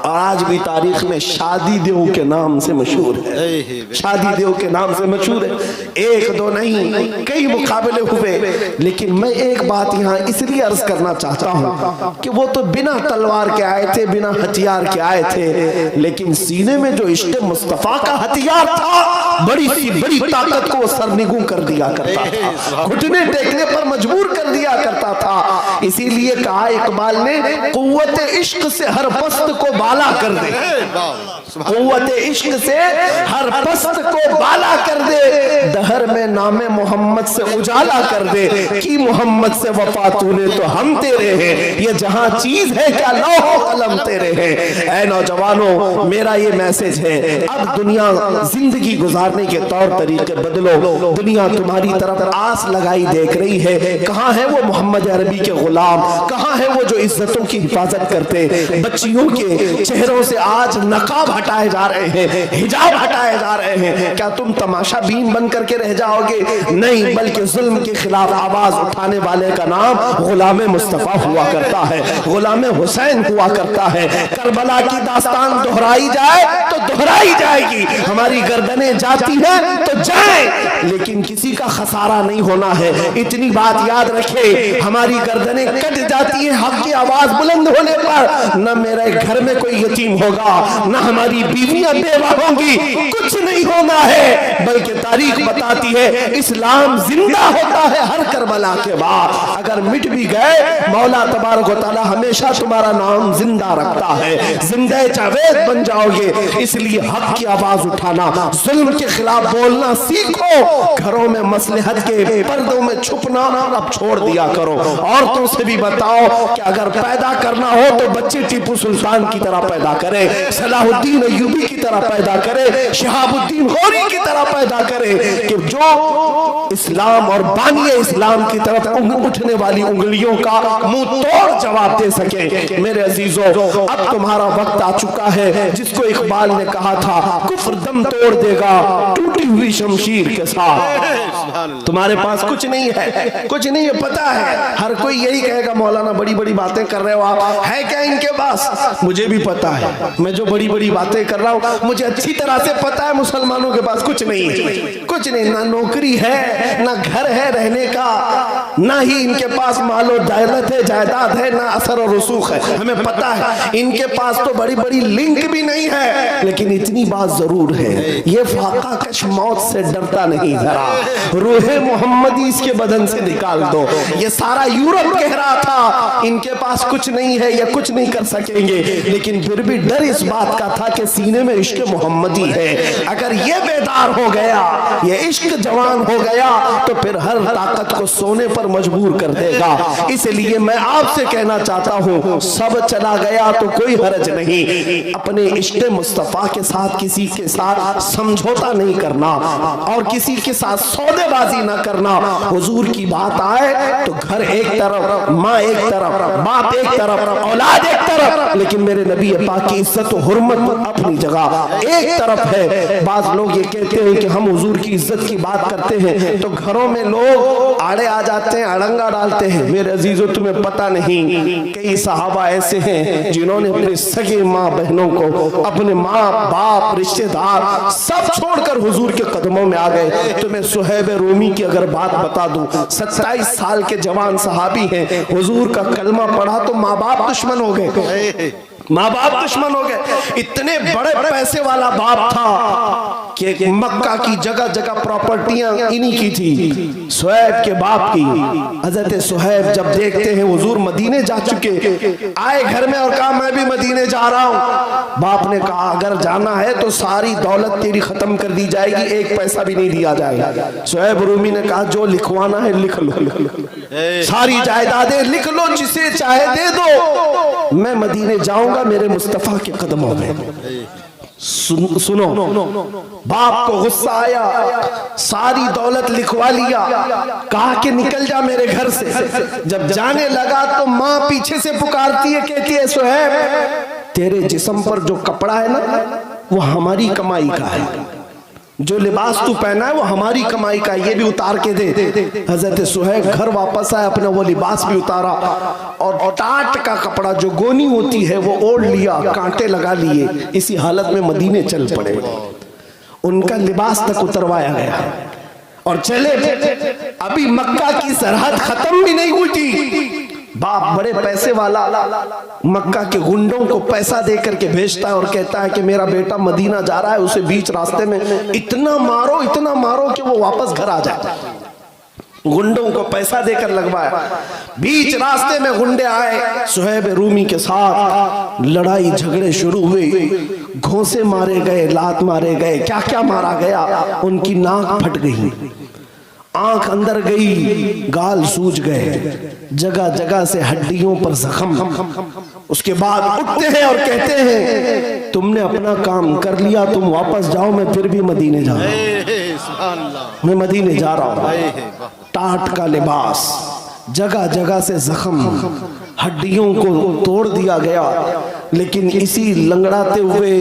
S1: اور آج بھی تاریخ میں شادی دیو کے نام سے مشہور ہے, شادی دیو کے نام سے مشہور ہے. ایک دو نہیں کئی مقابلے ہوئے, لیکن میں ایک بات یہاں اس لیے عرض کرنا چاہتا ہوں کہ وہ تو بنا تلوار کے آئے تھے, بنا ہتھیار کے آئے تھے, لیکن سینے میں جو عشق مصطفیٰ کا ہتھیار تھا بڑی سی بڑی طاقت کو سرنگوں کر دیا کرتا تھا, گھٹنے ٹیکنے پر مجبور کر دیا کرتا تھا. اسی لیے کہا اقبال نے قوت عشق سے ہر پست کو بالا کر دے, قوت عشق سے ہر پست کو بالا کر دے, دہر میں نام محمد سے اجالا کر دے, کی محمد سے وفا تو نے تو ہم تیرے ہیں, یہ جہاں چیز ہے کیا لوح و قلم تیرے ہیں. اے نوجوانوں میرا یہ میسج ہے, اب دنیا زندگی گزارنے کے طور طریقے بدلو, دنیا تمہاری طرف آس لگائی دیکھ رہی ہے. کہاں ہے وہ محمد عربی کے غلام, کہاں ہے وہ جو عزتوں کی حفاظت کرتے. بچیوں کے چہروں سے آج نقاب ہٹائے جا رہے ہیں, حجاب ہٹائے جا رہے ہیں. کیا تم تماشا بین بن کر کے رہ جاؤ گے؟ نہیں, بلکہ ظلم کے خلاف آواز اٹھانے والے کا نام غلام مصطفیٰ ہوا کرتا ہے, غلام حسین ہوا کرتا ہے. کربلا کی داستان دہرائی جائے تو دہرائی جائے گی, ہماری گردنیں جاتی ہیں تو جائیں, لیکن کسی کا خسارہ نہیں ہونا ہے. اتنی بات یاد رکھے, ہماری گردنیں کٹ جاتی ہیں حق کی آواز بلند ہونے پر, نہ میرے گھر میں کوئی یتیم ہوگا, نہ ہماری بیویاں بیوہ ہوں گی, کچھ نہیں ہونا ہے. بلکہ تاریخ بتاتی ہے اسلام زندہ ہوتا ہے ہر کربلا کے بعد. اگر مٹ بھی گئے مولا تبارک و تعالی ہمیشہ تمہارا نام زندہ رکھتا ہے, زندہ جاوید بن جاؤ گے. اس لیے حق کی آواز اٹھانا, ظلم کے خلاف بولنا سیکھو. گھروں میں مصلحت کے پردوں میں چھپنا اب چھوڑ دیا کرو. عورتوں سے بھی بتاؤ کہ اگر پیدا کرنا ہو تو بچے ٹیپو سلطان کی طرح پیدا کرے, صلاح الدین ایوبی کی طرح پیدا کرے, شہاب الدین غوری کی طرح پیدا کرے, کہ جو اسلام اور بانی اسلام کی طرف اٹھنے والی انگلیوں کا منہ توڑ جواب دے سکے. میرے عزیزوں اب تمہارا وقت آ چکا ہے جس کو اقبال نے کہا تھا کفر دم توڑ دے گا ٹوٹی ہوئی شمشیر کے ساتھ. تمہارے پاس کچھ نہیں ہے, کچھ نہیں ہے, پتا ہے ہر کوئی یہی کہے گا مولانا بڑی بڑی باتیں کر رہے ہو آپ, ہے کیا ان کے پاس؟ مجھے بھی پتا ہے, میں جو بڑی بڑی باتیں کر رہا ہوں مجھے اچھی طرح سے پتا ہے مسلمانوں کے پاس کچھ نہیں ہے, کچھ نہیں, نہ نوکری ہے, نہ گھر ہے رہنے کا, نہ ہی ان کے پاس مال و دولت ہے, جائیداد ہے, نہ اثر و رسوخ ہے. ہمیں پتا ہے ان کے پاس تو بڑی بڑی لنک بھی نہیں ہے, لیکن اتنی بات ضرور ہے یہ فاقہ کش موت سے ڈرتا نہیں ذرا, روح محمدی اس کے بدن سے نکال دو. یہ سارا یورپ کہہ رہا تھا ان کے پاس کچھ نہیں ہے, یہ کچھ نہیں کر سکیں گے, لیکن پھر بھی ڈر اس بات کا تھا کہ سینے میں عشق محمدی ہے. اگر یہ بیدار ہو گیا, یہ عشق جوان ہو گیا, تو پھر ہر طاقت کو سونے پر مجبور کر دے گا. اس لیے میں آپ سے کہنا چاہتا ہوں سب چلا گیا تو کوئی حرج نہیں, اپنے عشق مصطفیٰ کے ساتھ کسی کے ساتھ سمجھوتا نہیں کرنا اور کسی کے ساتھ سودے بازی نہ کرنا. حضور کی بات آئے تو گھر ایک طرف, ماں ایک طرف, باپ ایک طرف, اولاد ایک طرف, لیکن میرے نبی پاک کی عزت و حرمت اپنی جگہ ایک طرف ہے. بعض لوگ یہ کہتے ہیں کہ ہم حضور کی عزت کی بات کرتے ہیں تو گھروں میں لوگ آڑے آ جاتے ہیں, اڑنگا ڈالتے ہیں. میرے عزیزوں تمہیں پتہ نہیں کئی صحابہ ایسے ہیں جنہوں نے اپنے سگے ماں بہنوں کو, اپنے ماں باپ رشتہ دار سب چھوڑ کر حضور کے قدموں میں آ گئے. تمہیں صہیب رومی کی اگر بات بتا دوں, 27 سال کے جوان صحابی ہیں, حضور کا کلمہ پڑھا تو ماں باپ دشمن ہو گئے, ماں باپ دشمن ہو گئے. اتنے بڑے پیسے والا باپ تھا, کہ مکہ کی جگہ جگہ پراپرٹیاں انہی کی تھی، صہیب کے باپ کی۔ حضرت صہیب جب دیکھتے ہیں حضور مدینے جا چکے، آئے گھر میں اور کہا میں بھی مدینے جا رہا ہوں۔ باپ نے کہا اگر جانا ہے تو ساری دولت تیری ختم کر دی جائے گی، ایک پیسہ بھی نہیں دیا جائے گا۔ صہیب رومی نے کہا جو لکھوانا ہے لکھ لو، ساری جائیدادیں لکھ لو، جسے چاہے دے دو، میں مدینے جاؤں گا میرے مصطفیٰ کے قدموں میں۔ سنو، باپ کو غصہ آیا، ساری دولت لکھوا لیا، کہا کہ نکل جا میرے گھر سے۔ جب جانے لگا تو ماں پیچھے سے پکارتی ہے، کہتی ہے صہیب تیرے جسم پر جو کپڑا ہے نا وہ ہماری کمائی کا ہے، جو لباس تو پہنا ہے وہ ہماری کمائی کا ہے، یہ بھی اتار کے دے۔ حضرت صہیب گھر واپس آئے، اپنا وہ لباس بھی اتارا اور ٹاٹ کا کپڑا جو گونی ہوتی ہے وہ اوڑھ لیا، کانٹے لگا لیے، اسی حالت میں مدینے چل پڑے۔ ان کا لباس تک اتروایا گیا اور چلے۔ ابھی مکہ کی سرحد ختم بھی نہیں ہوئی تھی، باپ بڑے پیسے والا مکہ کے گنڈوں کو پیسہ دے کر کے بھیجتا ہے اور کہتا ہے کہ میرا بیٹا مدینہ جا رہا ہے، اسے بیچ راستے میں اتنا مارو کہ وہ واپس گھر آ جائے۔ گنڈوں کو پیسہ دے کر لگوایا، بیچ راستے میں گنڈے آئے، صہیب رومی کے ساتھ لڑائی جھگڑے شروع ہوئے، گھونسے مارے گئے، لات مارے گئے، کیا کیا مارا گیا، ان کی ناک پھٹ گئی، آنکھ اندر گئی، گال سوج گئے، جگہ جگہ سے ہڈیوں پر زخم۔ اس کے بعد اٹھتے ہیں اور کہتے ہیں تم نے اپنا کام کر لیا، تم واپس جاؤ، میں پھر بھی مدینے جا رہا ہوں، میں مدینے جا رہا ہوں۔ ٹاٹ کا لباس، جگہ جگہ سے زخم، ہڈیوں کو توڑ دیا گیا، لیکن اسی لنگڑاتے ہوئے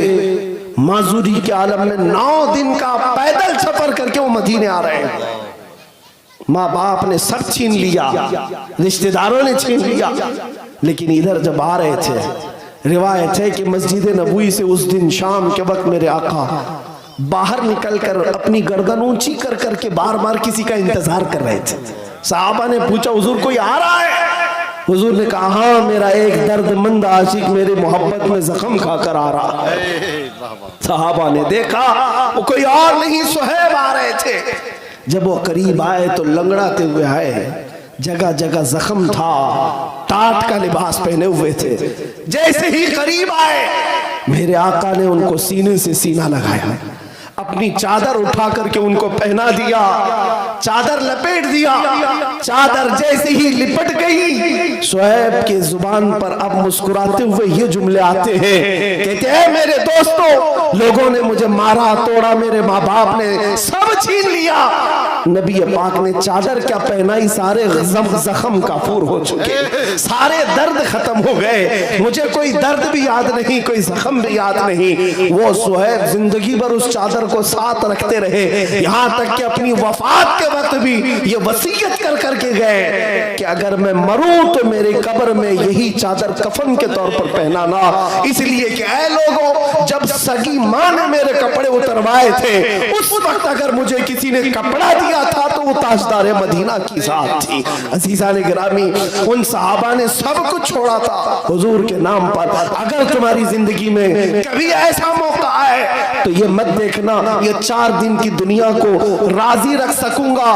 S1: معذوری کے عالم میں 9 دن کا پیدل سفر کر کے وہ مدینے آ رہے ہیں۔ ماں باپ نے سب چھین لیا، رشتہ داروں نے چھین لیا، لیکن ادھر جب آ رہے تھے، روایت ہے کہ مسجد نبوی سے اس دن شام کے وقت میرے آقا باہر نکل کر اپنی گردن اونچی کر کر کے بار بار کسی کا انتظار کر رہے تھے۔ صحابہ نے پوچھا حضور کوئی آ رہا ہے؟ حضور نے کہا ہاں میرا ایک درد مند عاشق میرے محبت میں زخم کھا کر آ رہا ہے۔ صحابہ نے دیکھا وہ کوئی اور نہیں صہیب آ رہے تھے۔ جب وہ قریب آئے تو لنگڑاتے ہوئے آئے، جگہ جگہ زخم تھا، ٹاٹ کا لباس پہنے ہوئے تھے۔ جیسے ہی قریب آئے میرے آقا نے ان کو سینے سے سینہ لگایا، اپنی چادر اٹھا کر کے ان کو پہنا دیا، چادر لپیٹ دیا۔ چادر جیسے ہی لپٹ گئی، صہیب کے زبان پر اب مسکراتے ہوئے یہ جملے آتے ہیں، کہتے ہیں میرے دوستو لوگوں نے مجھے مارا توڑا، میرے ماں باپ نے سب چھین لیا، نبی پاک نے چادر کیا پہنائی، سارے زخم کافور ہو چکے، سارے درد ختم ہو گئے، مجھے کوئی درد بھی یاد نہیں، کوئی زخم بھی یاد نہیں۔ وہ صہیب زندگی بھر اس چادر کو ساتھ رکھتے رہے، یہاں تک کہ اپنی وفات کے وقت بھی یہ وصیت کر کر کے گئے کہ اگر میں مروں تو میرے قبر میں یہی چادر کفن کے طور پر پہنانا، اس لیے کہ اے لوگوں جب سگی ماں نے میرے کپڑے اتروائے تھے اس وقت اگر مجھے کسی نے کپڑا دیا تھا تو وہ تاجدار مدینہ کی ذات تھی۔ عزیزان گرامی، ان صحابہ نے سب کچھ چھوڑا تھا حضور کے نام پر۔ اگر تمہاری زندگی میں کبھی ایسا موقع آئے تو یہ مت دیکھنا یہ 4 دن کی دنیا کو راضی رکھ سکوں گا،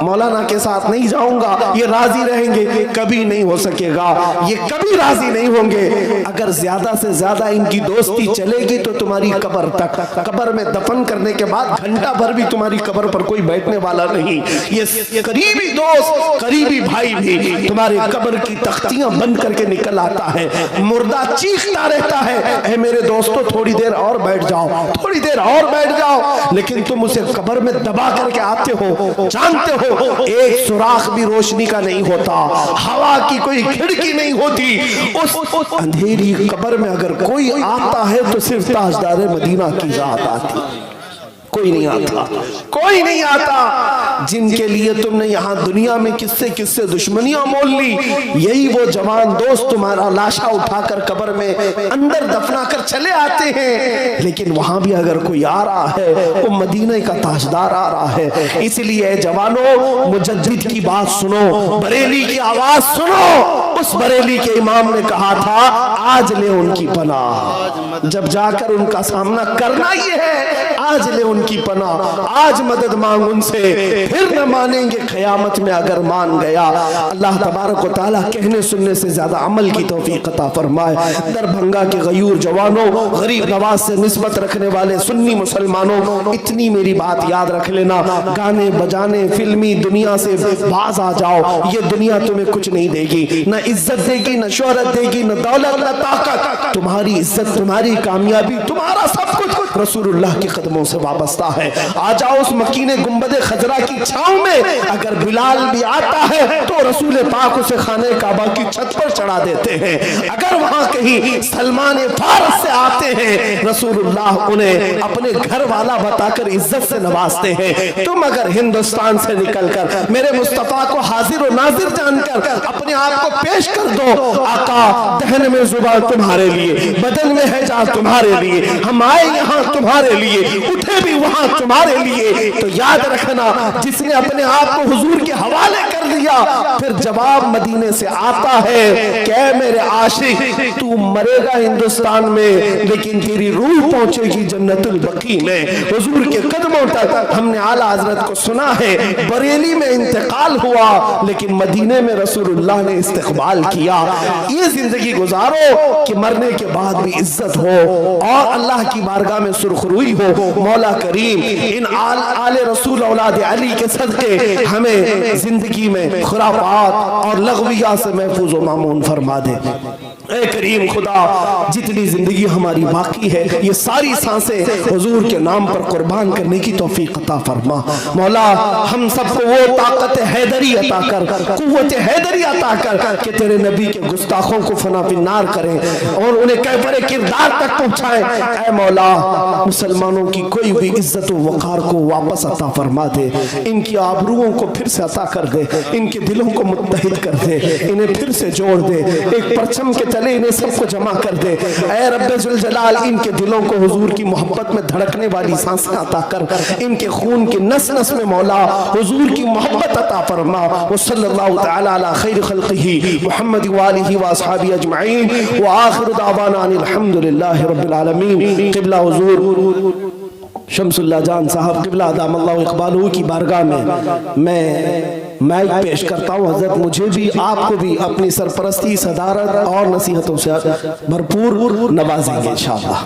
S1: مولانا کے ساتھ نہیں جاؤں گا، یہ راضی رہیں گے، کبھی نہیں ہو سکے گا، یہ کبھی راضی نہیں ہوں گے۔ اگر زیادہ سے زیادہ ان کی دوستی چلے گی تو تمہاری قبر تک، قبر میں دفن کرنے کے بعد گھنٹہ بھر بھی تمہاری قبر پر کوئی بیٹھنے والا نہیں۔ یہ قریبی دوست، قریبی بھائی بھی تمہاری قبر کی تختیاں بند کر کے نکل آتا ہے، مردہ چیختا رہتا ہے اے میرے دوستو تھوڑی دیر اور بیٹھ جاؤ، تھوڑی دیر اور بیٹھ جاؤ، لیکن تم اسے قبر میں دبا کر کے آتے ہو، جانتے ہو ایک سوراخ بھی روشنی کا نہیں ہوتا، ہوا کی کوئی کھڑکی نہیں ہوتی، اس اندھیری قبر میں اگر کوئی آتا ہے تو صرف تاجدار مدینہ کی ذات آتی، کوئی نہیں آتا، کوئی نہیں آتا۔ جن کے لیے تم نے یہاں دنیا میں کس سے دشمنیاں مول لی، یہی وہ جوان دوست تمہارا لاشا اٹھا کر قبر میں اندر دفنا کر چلے آتے ہیں، لیکن وہاں بھی اگر کوئی آ رہا ہے وہ مدینہ کا تاجدار آ رہا ہے۔ اس لیے جوانوں مجدد کی بات سنو، بریلی کی آواز سنو، اس بریلی کے امام نے کہا تھا آج لے ان کی پناہ، جب جا کر ان کا سامنا کرنا یہ ہے، آج لے ان کی پناہ، آج مدد مانگ ان سے، پھر نہ مانیں گے قیامت میں اگر مان گیا۔ اللہ تبارک و تعالیٰ کہنے سننے سے زیادہ عمل کی توفیق عطا فرمائے۔ دربھنگا کے غیور جوانوں، غریب نواز سے نسبت رکھنے والے سنی مسلمانوں، اتنی میری بات یاد رکھ لینا، گانے بجانے فلمی دنیا سے باز آ جاؤ، یہ دنیا تمہیں کچھ نہیں دے گی، نہ عزت دے گی، نہ شہرت دے گی، نہ دولت، نہ طاقت۔ تمہاری عزت، تمہاری کامیابی، تمہارا سب کچھ رسول اللہ کے قدموں سے وابستہ ہے۔ آ جاؤ اس مکین گنبد خضرا کی چھاؤں میں، اگر بلال بھی آتا ہے تو رسول پاک اسے خانہ کعبہ کی چھت پر چڑھا دیتے ہیں، اگر وہاں کہیں سلمان فارس سے آتے ہیں رسول اللہ انہیں اپنے گھر والا بتا کر عزت سے نوازتے ہیں۔ تم اگر ہندوستان سے نکل کر میرے مصطفیٰ کو حاضر و ناظر جان کر اپنے آپ کو پیش کر دو، آقا دہن میں زبان تمہارے لیے، بدن میں ہے جان تمہارے لیے، ہم آئے یہاں تمہارے لیے، اٹھے بھی وہاں تمہارے لیے، تو یاد رکھنا جس نے اپنے آپ کو حضور کے حوالے کر دیا پھر جواب مدینے سے آتا ہے کہ اے میرے عاشق تو مرے گا ہندوستان میں لیکن تیری روح پہنچے گی جنت البقیع میں۔ حضور کے قدموں تک ہم نے اعلیٰ حضرت کو سنا ہے، بریلی میں انتقال ہوا لیکن مدینے میں رسول اللہ نے استقبال کیا۔ یہ زندگی گزارو کہ مرنے کے بعد بھی عزت ہو اور اللہ کی بارگاہ میں سرخروئی ہو۔ مولا کریم ان آل رسول اولاد علی کے صدقے ہمیں زندگی میں خرافات اور لغویات سے محفوظ و مامون فرما دے۔ اے کریم خدا جتنی زندگی ہماری باقی ہے یہ ساری سانسیں حضور کے نام پر قربان کرنے کی توفیق عطا فرما۔ مولا ہم سب کو وہ طاقت حیدری عطا کر، قوت حیدری عطا کر کہ تیرے نبی کے گستاخوں کو فنا فی النار کریں اور انہیں کیفر کردار تک پہنچائیں۔ اے مولا مسلمانوں کی کوئی بھی عزت و وقار کو واپس عطا فرما دے، ان کی آبروؤں کو پھر سے عطا کر دے، ان کے دلوں کو متحد کر دے، انہیں پھر سے جوڑ دے، ایک پرچم کے تلے انہیں سب کو جمع کر دے۔ اے رب ذوالجلال ان کے دلوں کو حضور کی محبت میں دھڑکنے والی سانسیں عطا کر، ان کے خون کی نس نس میں مولا حضور کی محبت عطا فرما۔ وصلی اللہ تعالی علی خیر خلقہ محمد وآلہ واصحابہ اجمعین وآخر دعوانا ان الحمدللہ رب العالمین۔ قبلہ حضور شمس اللہ جان صاحب قبلہ دام اللہ اقبالہ کی بارگاہ میں مائک پیش کرتا ہوں۔ حضرت مجھے بھی آپ کو بھی اپنی سرپرستی، صدارت اور نصیحتوں سے بھرپور نوازیں گے انشاءاللہ۔